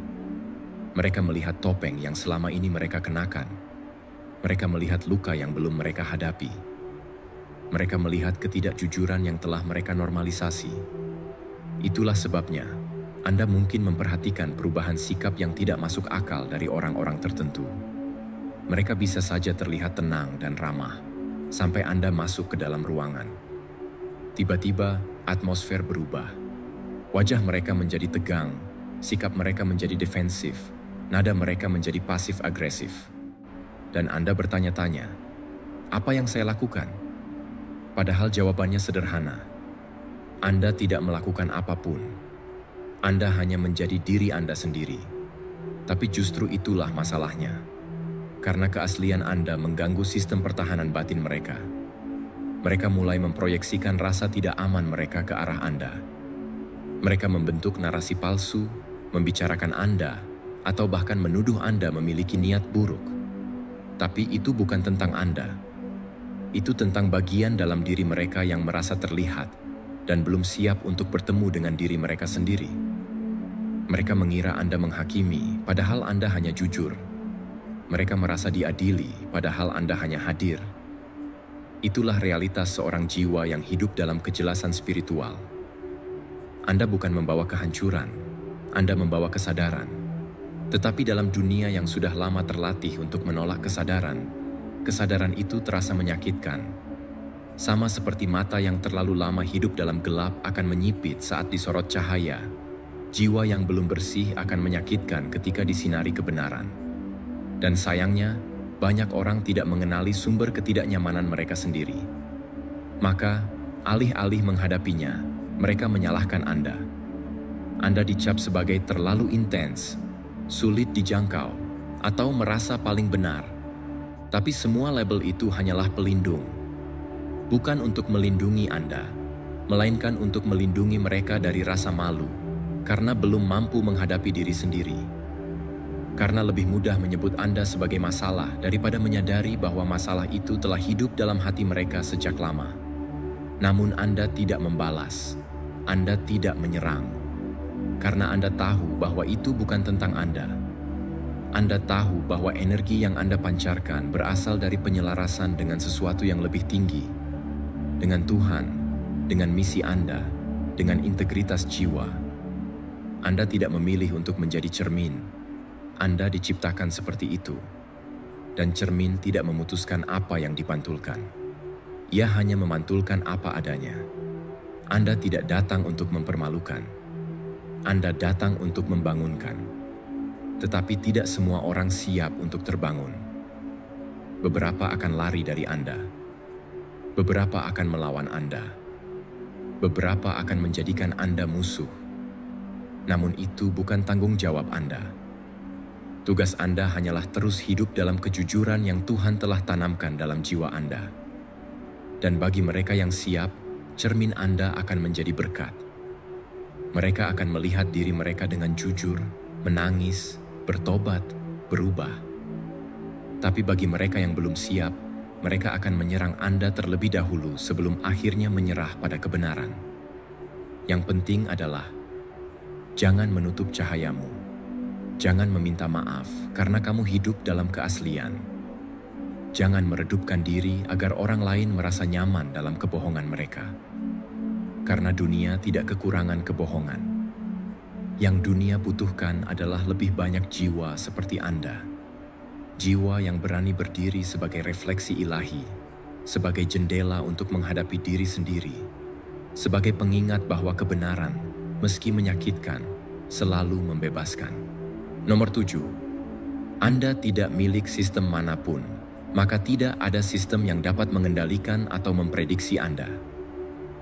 Speaker 1: Mereka melihat topeng yang selama ini mereka kenakan. Mereka melihat luka yang belum mereka hadapi. Mereka melihat ketidakjujuran yang telah mereka normalisasi. Itulah sebabnya, Anda mungkin memperhatikan perubahan sikap yang tidak masuk akal dari orang-orang tertentu. Mereka bisa saja terlihat tenang dan ramah, sampai Anda masuk ke dalam ruangan. Tiba-tiba, atmosfer berubah. Wajah mereka menjadi tegang, sikap mereka menjadi defensif, nada mereka menjadi pasif-agresif. Dan Anda bertanya-tanya, apa yang saya lakukan? Padahal jawabannya sederhana. Anda tidak melakukan apapun. Anda hanya menjadi diri Anda sendiri. Tapi justru itulah masalahnya. Karena keaslian Anda mengganggu sistem pertahanan batin mereka. Mereka mulai memproyeksikan rasa tidak aman mereka ke arah Anda. Mereka membentuk narasi palsu, membicarakan Anda, atau bahkan menuduh Anda memiliki niat buruk. Tapi itu bukan tentang Anda. Itu tentang bagian dalam diri mereka yang merasa terlihat dan belum siap untuk bertemu dengan diri mereka sendiri. Mereka mengira Anda menghakimi, padahal Anda hanya jujur. Mereka merasa diadili, padahal Anda hanya hadir. Itulah realitas seorang jiwa yang hidup dalam kejelasan spiritual. Anda bukan membawa kehancuran, Anda membawa kesadaran. Tetapi dalam dunia yang sudah lama terlatih untuk menolak kesadaran, kesadaran itu terasa menyakitkan. Sama seperti mata yang terlalu lama hidup dalam gelap akan menyipit saat disorot cahaya, jiwa yang belum bersih akan menyakitkan ketika disinari kebenaran. Dan sayangnya, banyak orang tidak mengenali sumber ketidaknyamanan mereka sendiri. Maka, alih-alih menghadapinya, mereka menyalahkan Anda. Anda dicap sebagai terlalu intens, sulit dijangkau, atau merasa paling benar. Tapi semua label itu hanyalah pelindung. Bukan untuk melindungi Anda, melainkan untuk melindungi mereka dari rasa malu, karena belum mampu menghadapi diri sendiri. Karena lebih mudah menyebut Anda sebagai masalah daripada menyadari bahwa masalah itu telah hidup dalam hati mereka sejak lama. Namun Anda tidak membalas, Anda tidak menyerang. Karena Anda tahu bahwa itu bukan tentang Anda. Anda tahu bahwa energi yang Anda pancarkan berasal dari penyelarasan dengan sesuatu yang lebih tinggi, dengan Tuhan, dengan misi Anda, dengan integritas jiwa. Anda tidak memilih untuk menjadi cermin. Anda diciptakan seperti itu, dan cermin tidak memutuskan apa yang dipantulkan. Ia hanya memantulkan apa adanya. Anda tidak datang untuk mempermalukan. Anda datang untuk membangunkan. Tetapi tidak semua orang siap untuk terbangun. Beberapa akan lari dari Anda. Beberapa akan melawan Anda. Beberapa akan menjadikan Anda musuh. Namun itu bukan tanggung jawab Anda. Tugas Anda hanyalah terus hidup dalam kejujuran yang Tuhan telah tanamkan dalam jiwa Anda. Dan bagi mereka yang siap, cermin Anda akan menjadi berkat. Mereka akan melihat diri mereka dengan jujur, menangis, bertobat, berubah. Tapi bagi mereka yang belum siap, mereka akan menyerang Anda terlebih dahulu sebelum akhirnya menyerah pada kebenaran. Yang penting adalah, jangan menutup cahayamu. Jangan meminta maaf karena kamu hidup dalam keaslian. Jangan meredupkan diri agar orang lain merasa nyaman dalam kebohongan mereka. Karena dunia tidak kekurangan kebohongan. Yang dunia butuhkan adalah lebih banyak jiwa seperti Anda. Jiwa yang berani berdiri sebagai refleksi ilahi, sebagai jendela untuk menghadapi diri sendiri, sebagai pengingat bahwa kebenaran, meski menyakitkan, selalu membebaskan. Nomor 7, Anda tidak milik sistem manapun, maka tidak ada sistem yang dapat mengendalikan atau memprediksi Anda.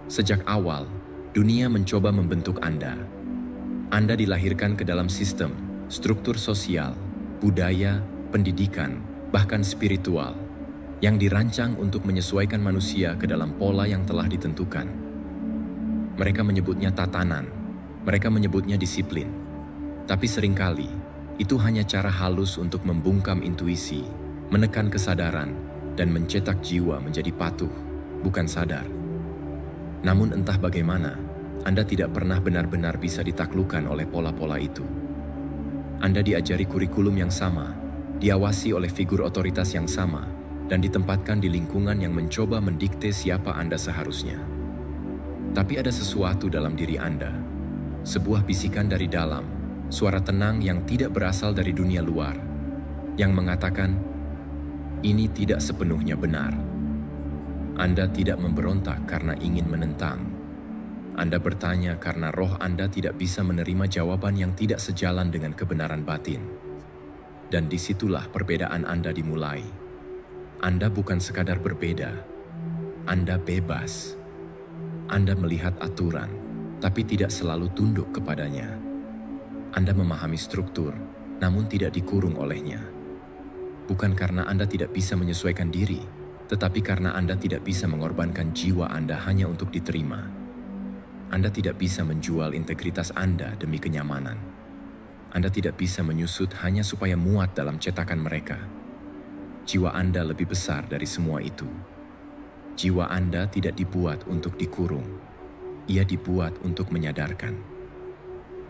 Speaker 1: Sejak awal, dunia mencoba membentuk Anda. Anda dilahirkan ke dalam sistem, struktur sosial, budaya, pendidikan, bahkan spiritual, yang dirancang untuk menyesuaikan manusia ke dalam pola yang telah ditentukan. Mereka menyebutnya tatanan, mereka menyebutnya disiplin, tapi seringkali itu hanya cara halus untuk membungkam intuisi, menekan kesadaran, dan mencetak jiwa menjadi patuh, bukan sadar. Namun entah bagaimana, Anda tidak pernah benar-benar bisa ditaklukkan oleh pola-pola itu. Anda diajari kurikulum yang sama, diawasi oleh figur otoritas yang sama, dan ditempatkan di lingkungan yang mencoba mendikte siapa Anda seharusnya. Tapi ada sesuatu dalam diri Anda, sebuah bisikan dari dalam, suara tenang yang tidak berasal dari dunia luar, yang mengatakan, ini tidak sepenuhnya benar. Anda tidak memberontak karena ingin menentang. Anda bertanya karena roh Anda tidak bisa menerima jawaban yang tidak sejalan dengan kebenaran batin. Dan disitulah perbedaan Anda dimulai. Anda bukan sekadar berbeda, Anda bebas. Anda melihat aturan, tapi tidak selalu tunduk kepadanya. Anda memahami struktur, namun tidak dikurung olehnya. Bukan karena Anda tidak bisa menyesuaikan diri, tetapi karena Anda tidak bisa mengorbankan jiwa Anda hanya untuk diterima. Anda tidak bisa menjual integritas Anda demi kenyamanan. Anda tidak bisa menyusut hanya supaya muat dalam cetakan mereka. Jiwa Anda lebih besar dari semua itu. Jiwa Anda tidak dibuat untuk dikurung. Ia dibuat untuk menyadarkan.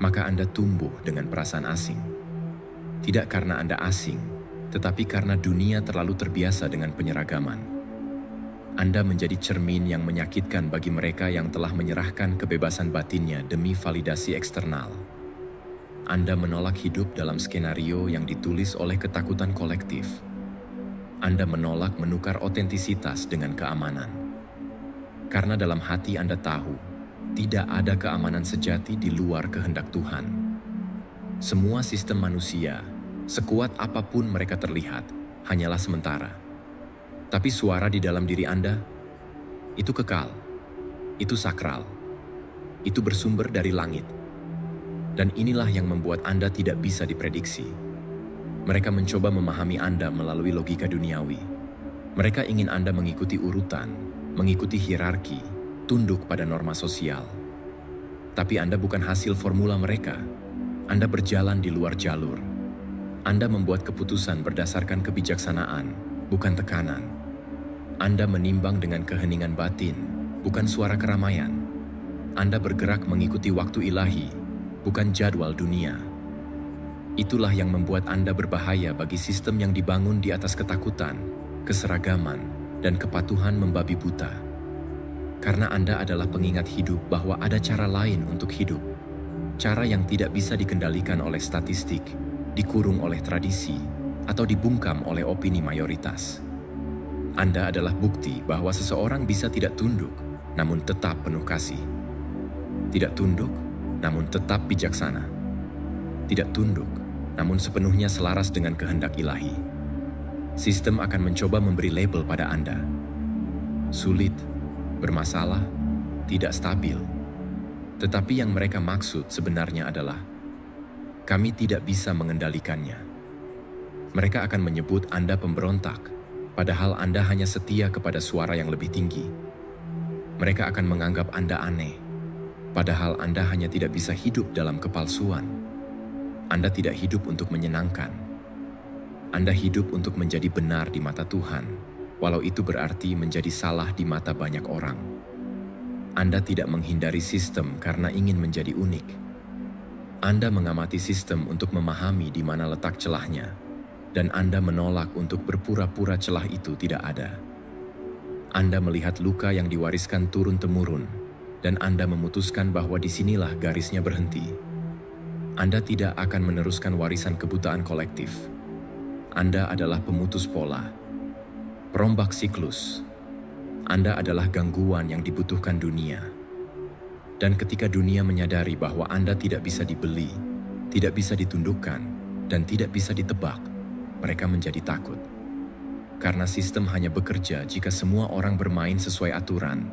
Speaker 1: Maka Anda tumbuh dengan perasaan asing. Tidak karena Anda asing, tetapi karena dunia terlalu terbiasa dengan penyeragaman. Anda menjadi cermin yang menyakitkan bagi mereka yang telah menyerahkan kebebasan batinnya demi validasi eksternal. Anda menolak hidup dalam skenario yang ditulis oleh ketakutan kolektif. Anda menolak menukar otentisitas dengan keamanan. Karena dalam hati Anda tahu, tidak ada keamanan sejati di luar kehendak Tuhan. Semua sistem manusia, sekuat apapun mereka terlihat, hanyalah sementara. Tapi suara di dalam diri Anda, itu kekal, itu sakral, itu bersumber dari langit. Dan inilah yang membuat Anda tidak bisa diprediksi. Mereka mencoba memahami Anda melalui logika duniawi. Mereka ingin Anda mengikuti urutan, mengikuti hierarki, tunduk pada norma sosial. Tapi Anda bukan hasil formula mereka. Anda berjalan di luar jalur. Anda membuat keputusan berdasarkan kebijaksanaan, bukan tekanan. Anda menimbang dengan keheningan batin, bukan suara keramaian. Anda bergerak mengikuti waktu ilahi, bukan jadwal dunia. Itulah yang membuat Anda berbahaya bagi sistem yang dibangun di atas ketakutan, keseragaman, dan kepatuhan membabi buta. Karena Anda adalah pengingat hidup bahwa ada cara lain untuk hidup. Cara yang tidak bisa dikendalikan oleh statistik, dikurung oleh tradisi, atau dibungkam oleh opini mayoritas. Anda adalah bukti bahwa seseorang bisa tidak tunduk, namun tetap penuh kasih. Tidak tunduk, namun tetap bijaksana. Tidak tunduk, namun sepenuhnya selaras dengan kehendak ilahi. Sistem akan mencoba memberi label pada Anda. Sulit, bermasalah, tidak stabil. Tetapi yang mereka maksud sebenarnya adalah, kami tidak bisa mengendalikannya. Mereka akan menyebut Anda pemberontak, padahal Anda hanya setia kepada suara yang lebih tinggi. Mereka akan menganggap Anda aneh, padahal Anda hanya tidak bisa hidup dalam kepalsuan. Anda tidak hidup untuk menyenangkan. Anda hidup untuk menjadi benar di mata Tuhan, walau itu berarti menjadi salah di mata banyak orang. Anda tidak menghindari sistem karena ingin menjadi unik. Anda mengamati sistem untuk memahami di mana letak celahnya, dan Anda menolak untuk berpura-pura celah itu tidak ada. Anda melihat luka yang diwariskan turun-temurun, dan Anda memutuskan bahwa disinilah garisnya berhenti. Anda tidak akan meneruskan warisan kebutaan kolektif. Anda adalah pemutus pola, perombak siklus. Anda adalah gangguan yang dibutuhkan dunia. Dan ketika dunia menyadari bahwa Anda tidak bisa dibeli, tidak bisa ditundukkan, dan tidak bisa ditebak, mereka menjadi takut. Karena sistem hanya bekerja jika semua orang bermain sesuai aturan.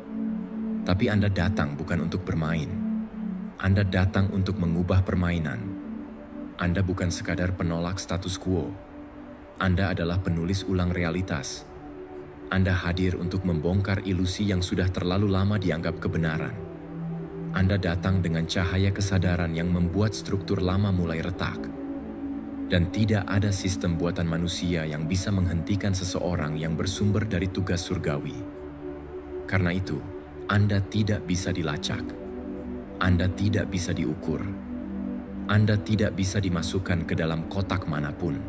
Speaker 1: Tapi Anda datang bukan untuk bermain. Anda datang untuk mengubah permainan. Anda bukan sekadar penolak status quo. Anda adalah penulis ulang realitas. Anda hadir untuk membongkar ilusi yang sudah terlalu lama dianggap kebenaran. Anda datang dengan cahaya kesadaran yang membuat struktur lama mulai retak. Dan tidak ada sistem buatan manusia yang bisa menghentikan seseorang yang bersumber dari tugas surgawi. Karena itu, Anda tidak bisa dilacak. Anda tidak bisa diukur. Anda tidak bisa dimasukkan ke dalam kotak manapun.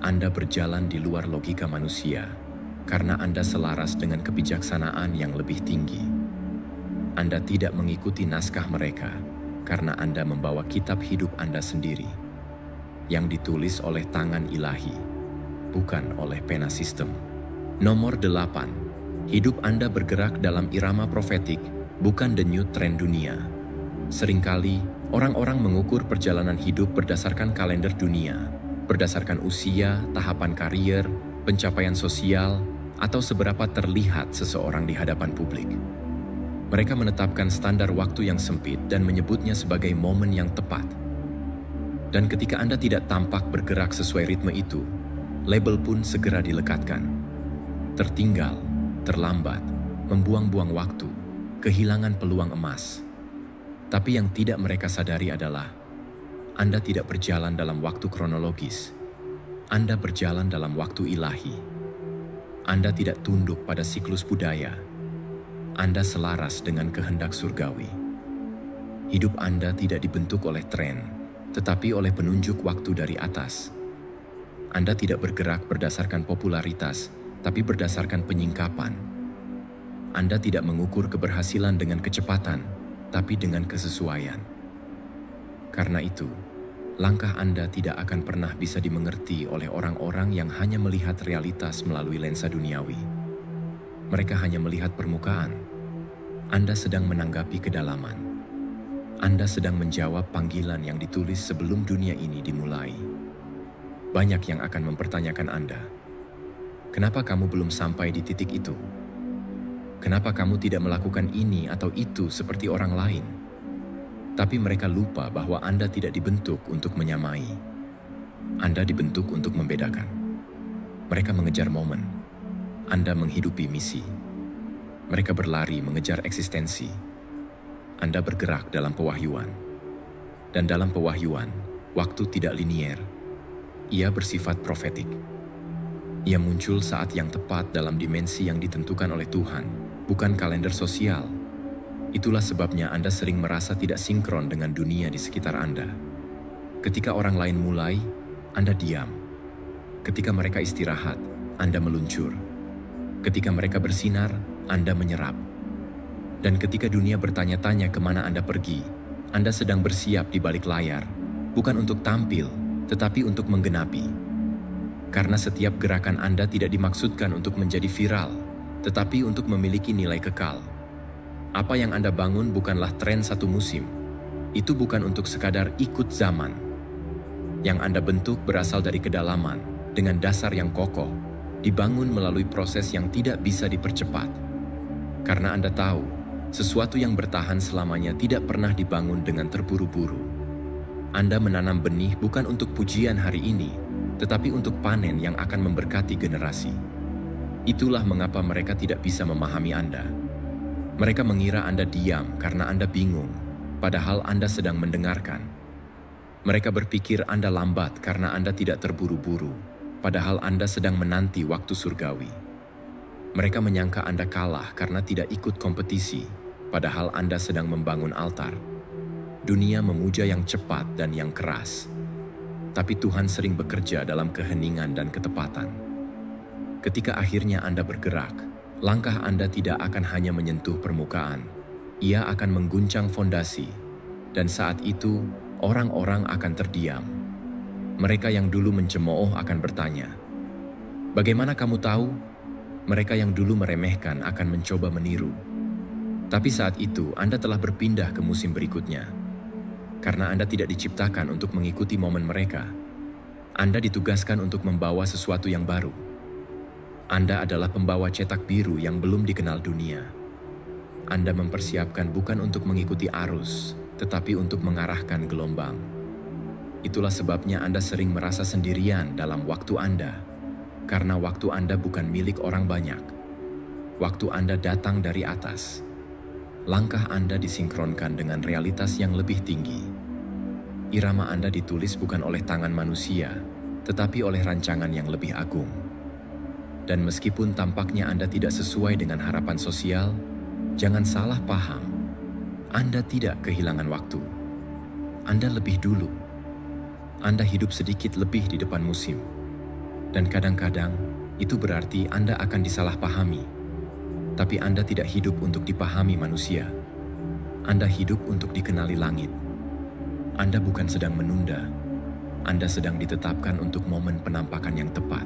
Speaker 1: Anda berjalan di luar logika manusia, karena Anda selaras dengan kebijaksanaan yang lebih tinggi. Anda tidak mengikuti naskah mereka, karena Anda membawa kitab hidup Anda sendiri, yang ditulis oleh tangan ilahi, bukan oleh pena sistem. Nomor 8. Hidup Anda bergerak dalam irama profetik, bukan denyut tren dunia. Seringkali, orang-orang mengukur perjalanan hidup berdasarkan kalender dunia, berdasarkan usia, tahapan karier, pencapaian sosial, atau seberapa terlihat seseorang di hadapan publik. Mereka menetapkan standar waktu yang sempit dan menyebutnya sebagai momen yang tepat. Dan ketika Anda tidak tampak bergerak sesuai ritme itu, label pun segera dilekatkan. Tertinggal, terlambat, membuang-buang waktu, kehilangan peluang emas. Tapi yang tidak mereka sadari adalah, Anda tidak berjalan dalam waktu kronologis. Anda berjalan dalam waktu ilahi. Anda tidak tunduk pada siklus budaya. Anda selaras dengan kehendak surgawi. Hidup Anda tidak dibentuk oleh tren, tetapi oleh penunjuk waktu dari atas. Anda tidak bergerak berdasarkan popularitas, tapi berdasarkan penyingkapan. Anda tidak mengukur keberhasilan dengan kecepatan, tapi dengan kesesuaian. Karena itu, langkah Anda tidak akan pernah bisa dimengerti oleh orang-orang yang hanya melihat realitas melalui lensa duniawi. Mereka hanya melihat permukaan. Anda sedang menanggapi kedalaman. Anda sedang menjawab panggilan yang ditulis sebelum dunia ini dimulai. Banyak yang akan mempertanyakan Anda, kenapa kamu belum sampai di titik itu? Kenapa kamu tidak melakukan ini atau itu seperti orang lain? Tapi mereka lupa bahwa Anda tidak dibentuk untuk menyamai. Anda dibentuk untuk membedakan. Mereka mengejar momen. Anda menghidupi misi. Mereka berlari mengejar eksistensi. Anda bergerak dalam pewahyuan. Dan dalam pewahyuan, waktu tidak linier. Ia bersifat profetik. Ia muncul saat yang tepat dalam dimensi yang ditentukan oleh Tuhan, bukan kalender sosial. Itulah sebabnya Anda sering merasa tidak sinkron dengan dunia di sekitar Anda. Ketika orang lain mulai, Anda diam. Ketika mereka istirahat, Anda meluncur. Ketika mereka bersinar, Anda menyerap. Dan ketika dunia bertanya-tanya kemana Anda pergi, Anda sedang bersiap di balik layar, bukan untuk tampil, tetapi untuk menggenapi. Karena setiap gerakan Anda tidak dimaksudkan untuk menjadi viral, tetapi untuk memiliki nilai kekal. Apa yang Anda bangun bukanlah tren satu musim. Itu bukan untuk sekadar ikut zaman. Yang Anda bentuk berasal dari kedalaman, dengan dasar yang kokoh, dibangun melalui proses yang tidak bisa dipercepat. Karena Anda tahu, sesuatu yang bertahan selamanya tidak pernah dibangun dengan terburu-buru. Anda menanam benih bukan untuk pujian hari ini, tetapi untuk panen yang akan memberkati generasi. Itulah mengapa mereka tidak bisa memahami Anda. Mereka mengira Anda diam karena Anda bingung, padahal Anda sedang mendengarkan. Mereka berpikir Anda lambat karena Anda tidak terburu-buru, padahal Anda sedang menanti waktu surgawi. Mereka menyangka Anda kalah karena tidak ikut kompetisi, padahal Anda sedang membangun altar. Dunia memuja yang cepat dan yang keras, tapi Tuhan sering bekerja dalam keheningan dan ketepatan. Ketika akhirnya Anda bergerak, langkah Anda tidak akan hanya menyentuh permukaan, ia akan mengguncang fondasi, dan saat itu orang-orang akan terdiam. Mereka yang dulu mencemooh akan bertanya, "Bagaimana kamu tahu?" Mereka yang dulu meremehkan akan mencoba meniru. Tapi saat itu Anda telah berpindah ke musim berikutnya. Karena Anda tidak diciptakan untuk mengikuti momen mereka. Anda ditugaskan untuk membawa sesuatu yang baru. Anda adalah pembawa cetak biru yang belum dikenal dunia. Anda mempersiapkan bukan untuk mengikuti arus, tetapi untuk mengarahkan gelombang. Itulah sebabnya Anda sering merasa sendirian dalam waktu Anda, karena waktu Anda bukan milik orang banyak. Waktu Anda datang dari atas. Langkah Anda disinkronkan dengan realitas yang lebih tinggi. Irama Anda ditulis bukan oleh tangan manusia, tetapi oleh rancangan yang lebih agung. Dan meskipun tampaknya Anda tidak sesuai dengan harapan sosial, jangan salah paham. Anda tidak kehilangan waktu. Anda lebih dulu. Anda hidup sedikit lebih di depan musim. Dan kadang-kadang, itu berarti Anda akan disalahpahami. Tapi Anda tidak hidup untuk dipahami manusia. Anda hidup untuk dikenali langit. Anda bukan sedang menunda. Anda sedang ditetapkan untuk momen penampakan yang tepat.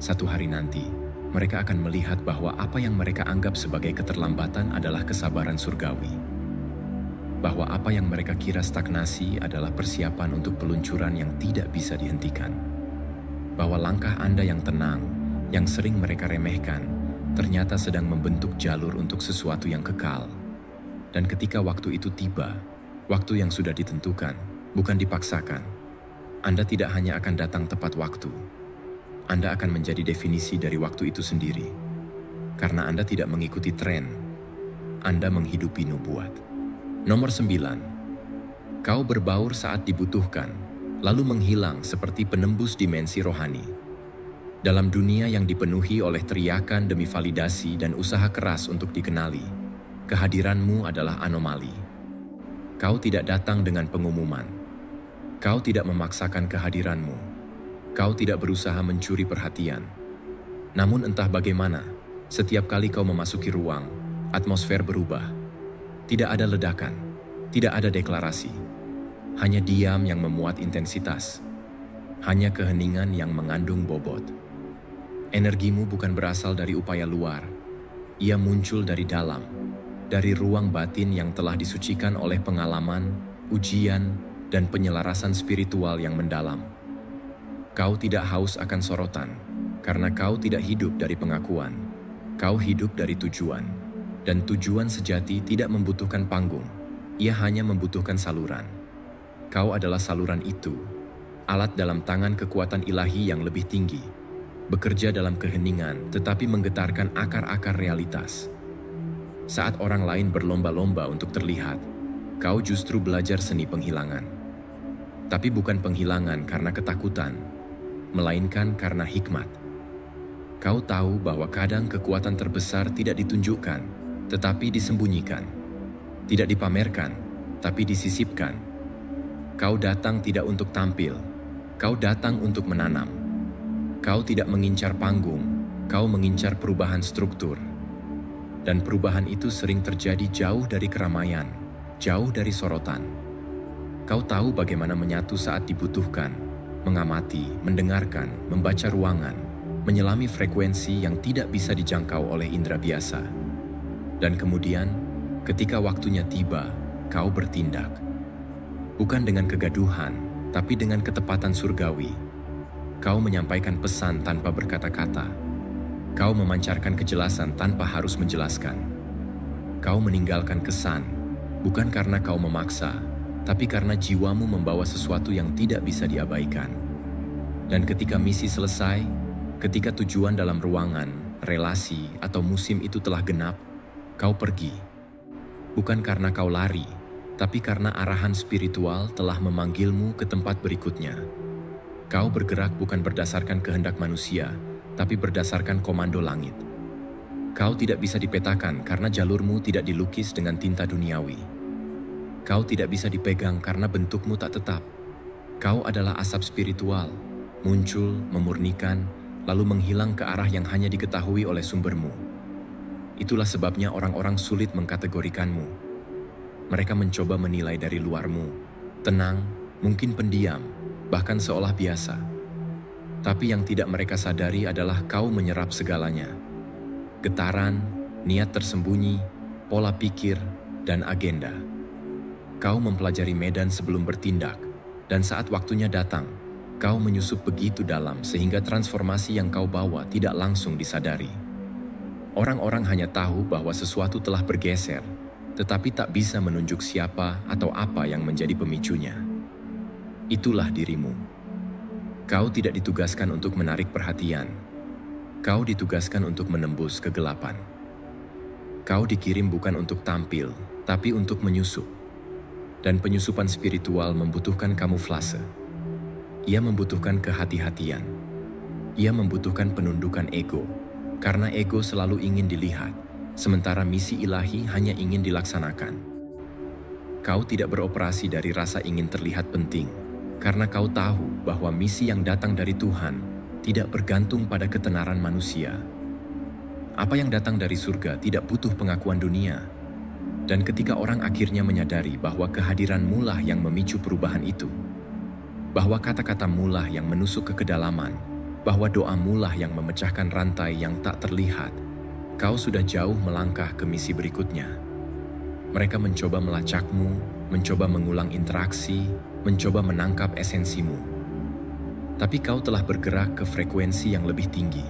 Speaker 1: Satu hari nanti, mereka akan melihat bahwa apa yang mereka anggap sebagai keterlambatan adalah kesabaran surgawi. Bahwa apa yang mereka kira stagnasi adalah persiapan untuk peluncuran yang tidak bisa dihentikan. Bahwa langkah Anda yang tenang, yang sering mereka remehkan, ternyata sedang membentuk jalur untuk sesuatu yang kekal. Dan ketika waktu itu tiba, waktu yang sudah ditentukan, bukan dipaksakan, Anda tidak hanya akan datang tepat waktu. Anda akan menjadi definisi dari waktu itu sendiri. Karena Anda tidak mengikuti tren, Anda menghidupi nubuat. Nomor 9. Kau berbaur saat dibutuhkan, lalu menghilang seperti penembus dimensi rohani. Dalam dunia yang dipenuhi oleh teriakan demi validasi dan usaha keras untuk dikenali, kehadiranmu adalah anomali. Kau tidak datang dengan pengumuman. Kau tidak memaksakan kehadiranmu. Kau tidak berusaha mencuri perhatian. Namun entah bagaimana, setiap kali kau memasuki ruang, atmosfer berubah. Tidak ada ledakan, tidak ada deklarasi. Hanya diam yang memuat intensitas. Hanya keheningan yang mengandung bobot. Energimu bukan berasal dari upaya luar. Ia muncul dari dalam, dari ruang batin yang telah disucikan oleh pengalaman, ujian, dan penyelarasan spiritual yang mendalam. Kau tidak haus akan sorotan, karena kau tidak hidup dari pengakuan. Kau hidup dari tujuan, dan tujuan sejati tidak membutuhkan panggung. Ia hanya membutuhkan saluran. Kau adalah saluran itu, alat dalam tangan kekuatan ilahi yang lebih tinggi, bekerja dalam keheningan tetapi menggetarkan akar-akar realitas. Saat orang lain berlomba-lomba untuk terlihat, kau justru belajar seni penghilangan. Tapi bukan penghilangan karena ketakutan, melainkan karena hikmat. Kau tahu bahwa kadang kekuatan terbesar tidak ditunjukkan, tetapi disembunyikan. Tidak dipamerkan, tapi disisipkan. Kau datang tidak untuk tampil, kau datang untuk menanam. Kau tidak mengincar panggung, kau mengincar perubahan struktur. Dan perubahan itu sering terjadi jauh dari keramaian, jauh dari sorotan. Kau tahu bagaimana menyatu saat dibutuhkan, mengamati, mendengarkan, membaca ruangan, menyelami frekuensi yang tidak bisa dijangkau oleh indera biasa. Dan kemudian, ketika waktunya tiba, kau bertindak. Bukan dengan kegaduhan, tapi dengan ketepatan surgawi. Kau menyampaikan pesan tanpa berkata-kata. Kau memancarkan kejelasan tanpa harus menjelaskan. Kau meninggalkan kesan, bukan karena kau memaksa, tapi karena jiwamu membawa sesuatu yang tidak bisa diabaikan. Dan ketika misi selesai, ketika tujuan dalam ruangan, relasi, atau musim itu telah genap, kau pergi. Bukan karena kau lari, tapi karena arahan spiritual telah memanggilmu ke tempat berikutnya. Kau bergerak bukan berdasarkan kehendak manusia, tapi berdasarkan komando langit. Kau tidak bisa dipetakan karena jalurmu tidak dilukis dengan tinta duniawi. Kau tidak bisa dipegang karena bentukmu tak tetap. Kau adalah asap spiritual, muncul, memurnikan, lalu menghilang ke arah yang hanya diketahui oleh sumbermu. Itulah sebabnya orang-orang sulit mengkategorikanmu. Mereka mencoba menilai dari luarmu, tenang, mungkin pendiam, bahkan seolah biasa. Tapi yang tidak mereka sadari adalah kau menyerap segalanya. Getaran, niat tersembunyi, pola pikir, dan agenda. Kau mempelajari medan sebelum bertindak, dan saat waktunya datang, kau menyusup begitu dalam sehingga transformasi yang kau bawa tidak langsung disadari. Orang-orang hanya tahu bahwa sesuatu telah bergeser, tetapi tak bisa menunjuk siapa atau apa yang menjadi pemicunya. Itulah dirimu. Kau tidak ditugaskan untuk menarik perhatian. Kau ditugaskan untuk menembus kegelapan. Kau dikirim bukan untuk tampil, tapi untuk menyusup. Dan penyusupan spiritual membutuhkan kamuflase. Ia membutuhkan kehati-hatian. Ia membutuhkan penundukan ego, karena ego selalu ingin dilihat, sementara misi ilahi hanya ingin dilaksanakan. Kau tidak beroperasi dari rasa ingin terlihat penting, karena kau tahu bahwa misi yang datang dari Tuhan tidak bergantung pada ketenaran manusia. Apa yang datang dari surga tidak butuh pengakuan dunia. Dan ketika orang akhirnya menyadari bahwa kehadiranmu lah yang memicu perubahan itu, bahwa kata-katamu lah yang menusuk ke kedalaman, bahwa doamu lah yang memecahkan rantai yang tak terlihat, kau sudah jauh melangkah ke misi berikutnya. Mereka mencoba melacakmu, mencoba mengulang interaksi, mencoba menangkap esensimu. Tapi kau telah bergerak ke frekuensi yang lebih tinggi.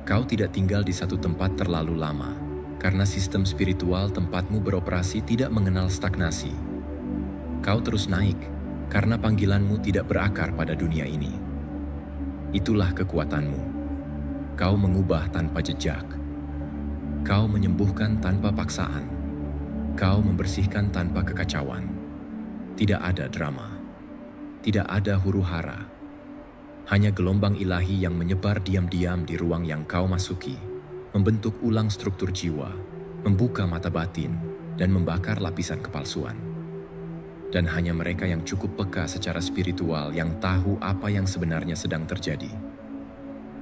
Speaker 1: Kau tidak tinggal di satu tempat terlalu lama, karena sistem spiritual tempatmu beroperasi tidak mengenal stagnasi. Kau terus naik, karena panggilanmu tidak berakar pada dunia ini. Itulah kekuatanmu. Kau mengubah tanpa jejak. Kau menyembuhkan tanpa paksaan. Kau membersihkan tanpa kekacauan. Tidak ada drama. Tidak ada huru-hara. Hanya gelombang ilahi yang menyebar diam-diam di ruang yang kau masuki, membentuk ulang struktur jiwa, membuka mata batin, dan membakar lapisan kepalsuan. Dan hanya mereka yang cukup peka secara spiritual yang tahu apa yang sebenarnya sedang terjadi.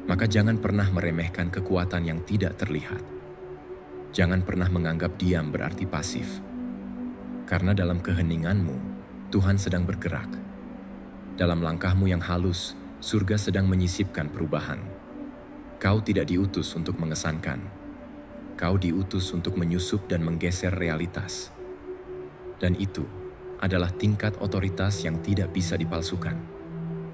Speaker 1: Maka jangan pernah meremehkan kekuatan yang tidak terlihat. Jangan pernah menganggap diam berarti pasif. Karena dalam keheninganmu, Tuhan sedang bergerak. Dalam langkahmu yang halus, surga sedang menyisipkan perubahan. Kau tidak diutus untuk mengesankan. Kau diutus untuk menyusup dan menggeser realitas. Dan itu adalah tingkat otoritas yang tidak bisa dipalsukan.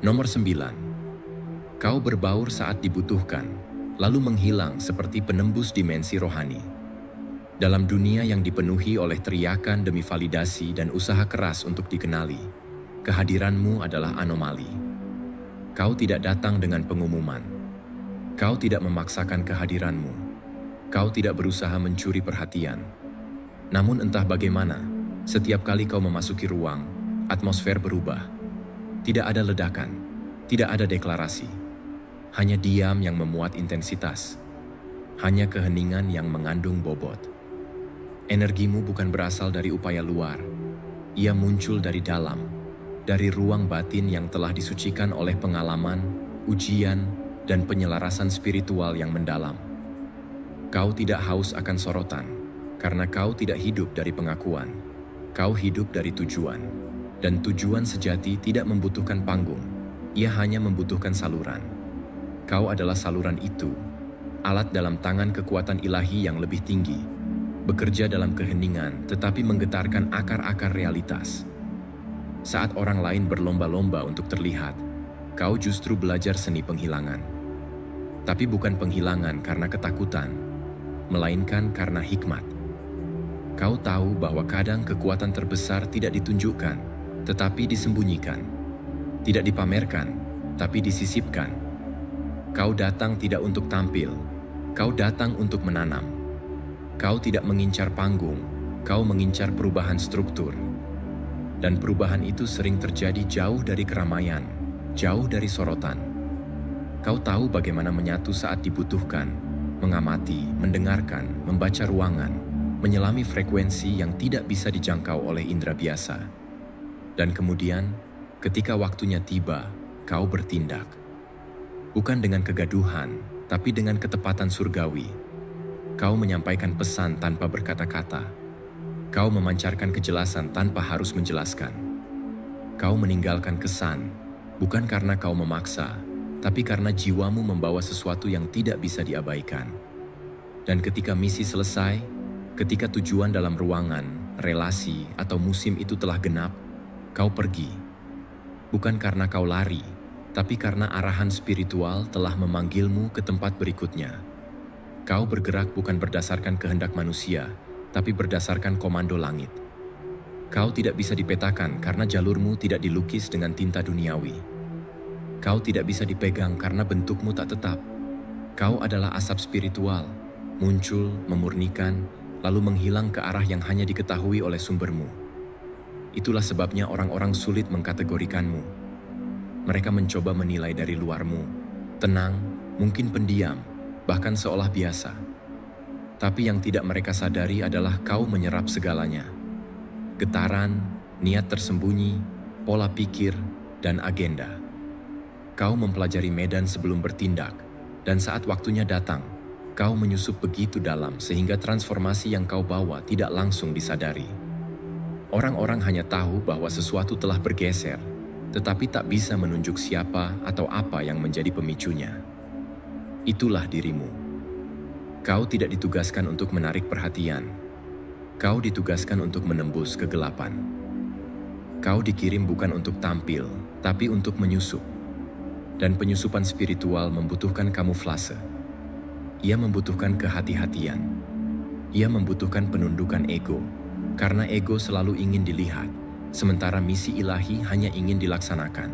Speaker 1: Nomor 9. Kau berbaur saat dibutuhkan, lalu menghilang seperti penembus dimensi rohani. Dalam dunia yang dipenuhi oleh teriakan demi validasi dan usaha keras untuk dikenali, kehadiranmu adalah anomali. Kau tidak datang dengan pengumuman. Kau tidak memaksakan kehadiranmu. Kau tidak berusaha mencuri perhatian. Namun entah bagaimana, setiap kali kau memasuki ruang, atmosfer berubah. Tidak ada ledakan, tidak ada deklarasi. Hanya diam yang memuat intensitas. Hanya keheningan yang mengandung bobot. Energimu bukan berasal dari upaya luar. Ia muncul dari dalam, dari ruang batin yang telah disucikan oleh pengalaman, ujian, dan penyelarasan spiritual yang mendalam. Kau tidak haus akan sorotan, karena kau tidak hidup dari pengakuan. Kau hidup dari tujuan, dan tujuan sejati tidak membutuhkan panggung. Ia hanya membutuhkan saluran. Kau adalah saluran itu, alat dalam tangan kekuatan ilahi yang lebih tinggi, bekerja dalam keheningan tetapi menggetarkan akar-akar realitas. Saat orang lain berlomba-lomba untuk terlihat, kau justru belajar seni penghilangan. Tapi bukan penghilangan karena ketakutan, melainkan karena hikmat. Kau tahu bahwa kadang kekuatan terbesar tidak ditunjukkan, tetapi disembunyikan. Tidak dipamerkan, tapi disisipkan. Kau datang tidak untuk tampil, kau datang untuk menanam. Kau tidak mengincar panggung, kau mengincar perubahan struktur. Dan perubahan itu sering terjadi jauh dari keramaian, jauh dari sorotan. Kau tahu bagaimana menyatu saat dibutuhkan, mengamati, mendengarkan, membaca ruangan, menyelami frekuensi yang tidak bisa dijangkau oleh indera biasa. Dan kemudian, ketika waktunya tiba, kau bertindak. Bukan dengan kegaduhan, tapi dengan ketepatan surgawi. Kau menyampaikan pesan tanpa berkata-kata. Kau memancarkan kejelasan tanpa harus menjelaskan. Kau meninggalkan kesan, bukan karena kau memaksa, tapi karena jiwamu membawa sesuatu yang tidak bisa diabaikan. Dan ketika misi selesai, ketika tujuan dalam ruangan, relasi, atau musim itu telah genap, kau pergi. Bukan karena kau lari, tapi karena arahan spiritual telah memanggilmu ke tempat berikutnya. Kau bergerak bukan berdasarkan kehendak manusia, tapi berdasarkan komando langit. Kau tidak bisa dipetakan karena jalurmu tidak dilukis dengan tinta duniawi. Kau tidak bisa dipegang karena bentukmu tak tetap. Kau adalah asap spiritual, muncul, memurnikan, lalu menghilang ke arah yang hanya diketahui oleh sumbermu. Itulah sebabnya orang-orang sulit mengkategorikanmu. Mereka mencoba menilai dari luarmu, tenang, mungkin pendiam, bahkan seolah biasa. Tapi yang tidak mereka sadari adalah kau menyerap segalanya. Getaran, niat tersembunyi, pola pikir, dan agenda. Kau mempelajari medan sebelum bertindak, dan saat waktunya datang, kau menyusup begitu dalam sehingga transformasi yang kau bawa tidak langsung disadari. Orang-orang hanya tahu bahwa sesuatu telah bergeser, tetapi tak bisa menunjuk siapa atau apa yang menjadi pemicunya. Itulah dirimu. Kau tidak ditugaskan untuk menarik perhatian. Kau ditugaskan untuk menembus kegelapan. Kau dikirim bukan untuk tampil, tapi untuk menyusup. Dan penyusupan spiritual membutuhkan kamuflase. Ia membutuhkan kehati-hatian. Ia membutuhkan penundukan ego, karena ego selalu ingin dilihat, sementara misi ilahi hanya ingin dilaksanakan.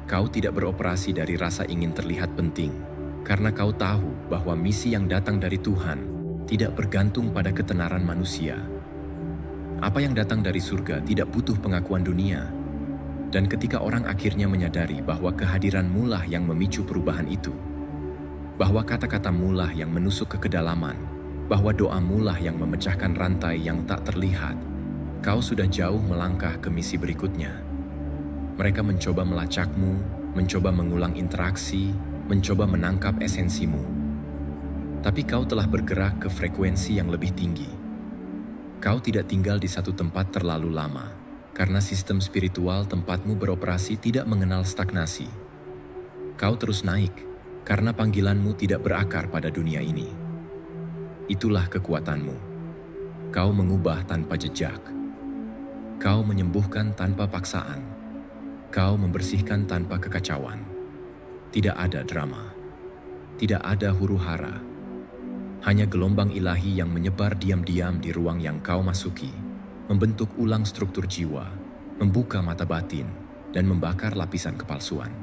Speaker 1: Kau tidak beroperasi dari rasa ingin terlihat penting, karena kau tahu bahwa misi yang datang dari Tuhan tidak bergantung pada ketenaran manusia. Apa yang datang dari surga tidak butuh pengakuan dunia. Dan ketika orang akhirnya menyadari bahwa kehadiranmu lah yang memicu perubahan itu, bahwa kata-katamu lah yang menusuk ke kedalaman, bahwa doamu lah yang memecahkan rantai yang tak terlihat, Kau sudah jauh melangkah ke misi berikutnya. Mereka mencoba melacakmu, mencoba mengulang interaksi, mencoba menangkap esensimu. Tapi kau telah bergerak ke frekuensi yang lebih tinggi. Kau tidak tinggal di satu tempat terlalu lama, karena sistem spiritual tempatmu beroperasi tidak mengenal stagnasi. Kau terus naik, karena panggilanmu tidak berakar pada dunia ini. Itulah kekuatanmu. Kau mengubah tanpa jejak. Kau menyembuhkan tanpa paksaan. Kau membersihkan tanpa kekacauan. Tidak ada drama. Tidak ada huru-hara. Hanya gelombang ilahi yang menyebar diam-diam di ruang yang kau masuki, membentuk ulang struktur jiwa, membuka mata batin, dan membakar lapisan kepalsuan.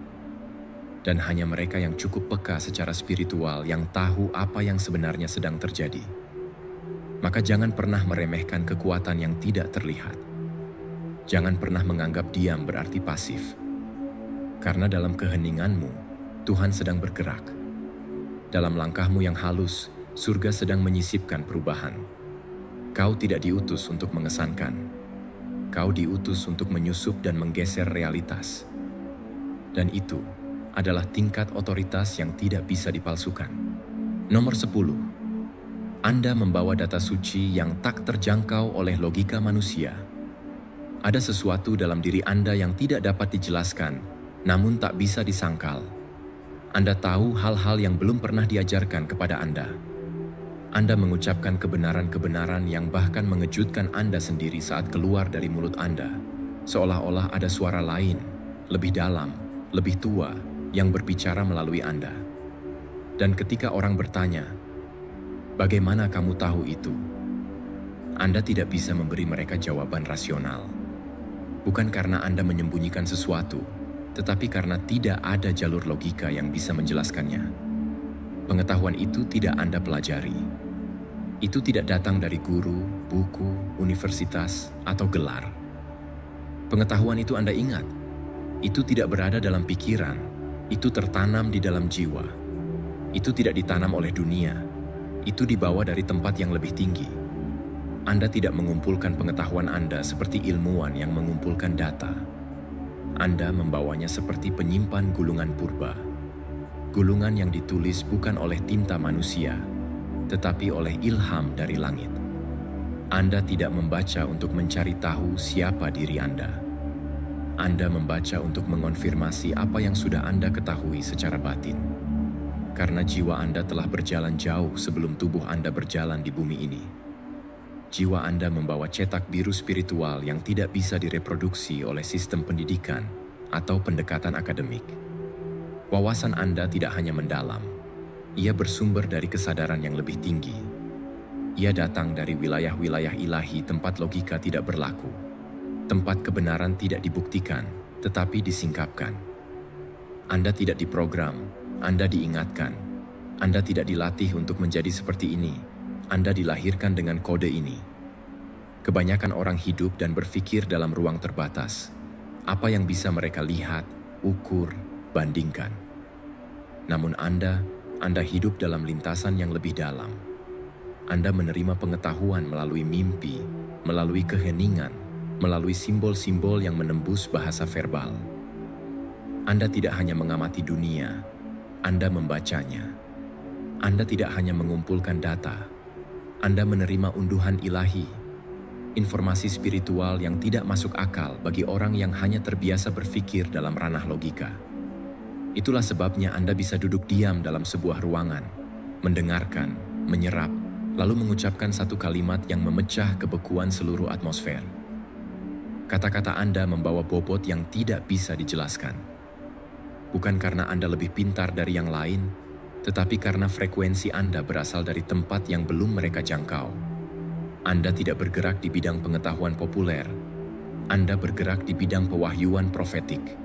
Speaker 1: Dan hanya mereka yang cukup peka secara spiritual yang tahu apa yang sebenarnya sedang terjadi. Maka jangan pernah meremehkan kekuatan yang tidak terlihat. Jangan pernah menganggap diam berarti pasif. Karena dalam keheninganmu, Tuhan sedang bergerak. Dalam langkahmu yang halus, surga sedang menyisipkan perubahan. Kau tidak diutus untuk mengesankan. Kau diutus untuk menyusup dan menggeser realitas. Dan itu adalah tingkat otoritas yang tidak bisa dipalsukan. Nomor 10. Anda membawa data suci yang tak terjangkau oleh logika manusia. Ada sesuatu dalam diri Anda yang tidak dapat dijelaskan, namun tak bisa disangkal. Anda tahu hal-hal yang belum pernah diajarkan kepada Anda. Anda mengucapkan kebenaran-kebenaran yang bahkan mengejutkan Anda sendiri saat keluar dari mulut Anda, seolah-olah ada suara lain, lebih dalam, lebih tua, yang berbicara melalui Anda. Dan ketika orang bertanya, "Bagaimana kamu tahu itu?" Anda tidak bisa memberi mereka jawaban rasional. Bukan karena Anda menyembunyikan sesuatu, tetapi karena tidak ada jalur logika yang bisa menjelaskannya. Pengetahuan itu tidak Anda pelajari. Itu tidak datang dari guru, buku, universitas, atau gelar. Pengetahuan itu Anda ingat. Itu tidak berada dalam pikiran. Itu tertanam di dalam jiwa. Itu tidak ditanam oleh dunia. Itu dibawa dari tempat yang lebih tinggi. Anda tidak mengumpulkan pengetahuan Anda seperti ilmuwan yang mengumpulkan data. Anda membawanya seperti penyimpan gulungan purba. Gulungan yang ditulis bukan oleh tinta manusia, tetapi oleh ilham dari langit. Anda tidak membaca untuk mencari tahu siapa diri Anda. Anda membaca untuk mengonfirmasi apa yang sudah Anda ketahui secara batin. Karena jiwa Anda telah berjalan jauh sebelum tubuh Anda berjalan di bumi ini. Jiwa Anda membawa cetak biru spiritual yang tidak bisa direproduksi oleh sistem pendidikan atau pendekatan akademik. Wawasan Anda tidak hanya mendalam, ia bersumber dari kesadaran yang lebih tinggi. Ia datang dari wilayah-wilayah ilahi tempat logika tidak berlaku, tempat kebenaran tidak dibuktikan, tetapi disingkapkan. Anda tidak diprogram, Anda diingatkan. Anda tidak dilatih untuk menjadi seperti ini. Anda dilahirkan dengan kode ini. Kebanyakan orang hidup dan berpikir dalam ruang terbatas. Apa yang bisa mereka lihat, ukur, bandingkan. Namun Anda hidup dalam lintasan yang lebih dalam. Anda menerima pengetahuan melalui mimpi, melalui keheningan, melalui simbol-simbol yang menembus bahasa verbal. Anda tidak hanya mengamati dunia, Anda membacanya. Anda tidak hanya mengumpulkan data, Anda menerima unduhan ilahi, informasi spiritual yang tidak masuk akal bagi orang yang hanya terbiasa berpikir dalam ranah logika. Itulah sebabnya Anda bisa duduk diam dalam sebuah ruangan, mendengarkan, menyerap, lalu mengucapkan satu kalimat yang memecah kebekuan seluruh atmosfer. Kata-kata Anda membawa bobot yang tidak bisa dijelaskan. Bukan karena Anda lebih pintar dari yang lain, tetapi karena frekuensi Anda berasal dari tempat yang belum mereka jangkau. Anda tidak bergerak di bidang pengetahuan populer. Anda bergerak di bidang pewahyuan profetik.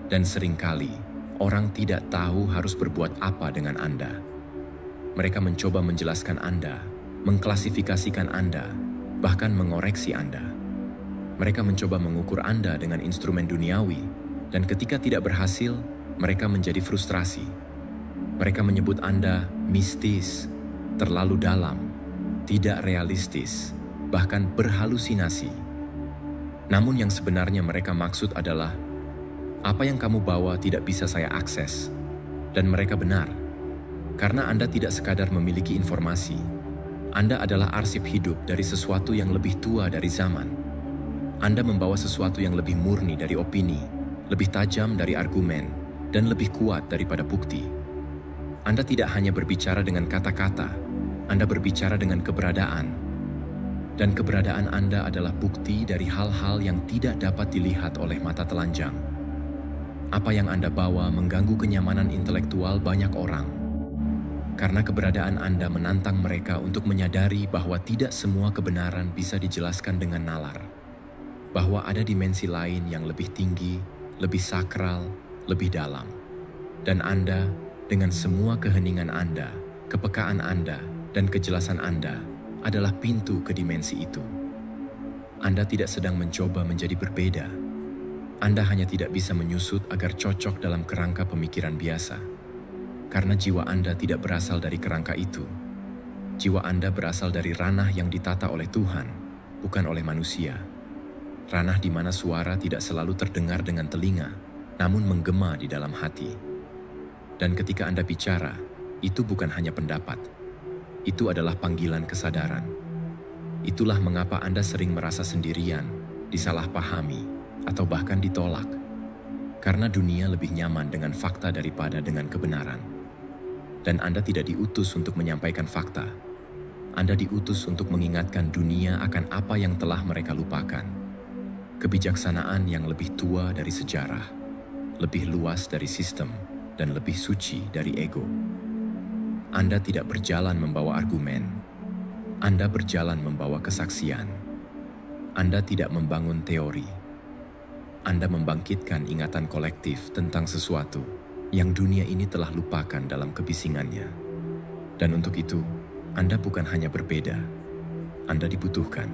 Speaker 1: Dan seringkali, orang tidak tahu harus berbuat apa dengan Anda. Mereka mencoba menjelaskan Anda, mengklasifikasikan Anda, bahkan mengoreksi Anda. Mereka mencoba mengukur Anda dengan instrumen duniawi, dan ketika tidak berhasil, mereka menjadi frustrasi. Mereka menyebut Anda mistis, terlalu dalam, tidak realistis, bahkan berhalusinasi, Namun yang sebenarnya mereka maksud adalah, apa yang kamu bawa tidak bisa saya akses. Dan mereka benar, karena Anda tidak sekadar memiliki informasi. Anda adalah arsip hidup dari sesuatu yang lebih tua dari zaman. Anda membawa sesuatu yang lebih murni dari opini, lebih tajam dari argumen, dan lebih kuat daripada bukti. Anda tidak hanya berbicara dengan kata-kata, Anda berbicara dengan keberadaan. Dan keberadaan Anda adalah bukti dari hal-hal yang tidak dapat dilihat oleh mata telanjang. Apa yang Anda bawa mengganggu kenyamanan intelektual banyak orang. Karena keberadaan Anda menantang mereka untuk menyadari bahwa tidak semua kebenaran bisa dijelaskan dengan nalar. Bahwa ada dimensi lain yang lebih tinggi, lebih sakral, lebih dalam. Dan Anda, dengan semua keheningan Anda, kepekaan Anda, dan kejelasan Anda, adalah pintu ke dimensi itu. Anda tidak sedang mencoba menjadi berbeda. Anda hanya tidak bisa menyusut agar cocok dalam kerangka pemikiran biasa. Karena jiwa Anda tidak berasal dari kerangka itu. Jiwa Anda berasal dari ranah yang ditata oleh Tuhan, bukan oleh manusia. Ranah di mana suara tidak selalu terdengar dengan telinga, namun menggema di dalam hati. Dan ketika Anda bicara, itu bukan hanya pendapat. Itu adalah panggilan kesadaran. Itulah mengapa Anda sering merasa sendirian, disalahpahami, atau bahkan ditolak. Karena dunia lebih nyaman dengan fakta daripada dengan kebenaran. Dan Anda tidak diutus untuk menyampaikan fakta. Anda diutus untuk mengingatkan dunia akan apa yang telah mereka lupakan. Kebijaksanaan yang lebih tua dari sejarah, lebih luas dari sistem, dan lebih suci dari ego. Anda tidak berjalan membawa argumen. Anda berjalan membawa kesaksian. Anda tidak membangun teori. Anda membangkitkan ingatan kolektif tentang sesuatu yang dunia ini telah lupakan dalam kebisingannya. Dan untuk itu, Anda bukan hanya berbeda, Anda dibutuhkan.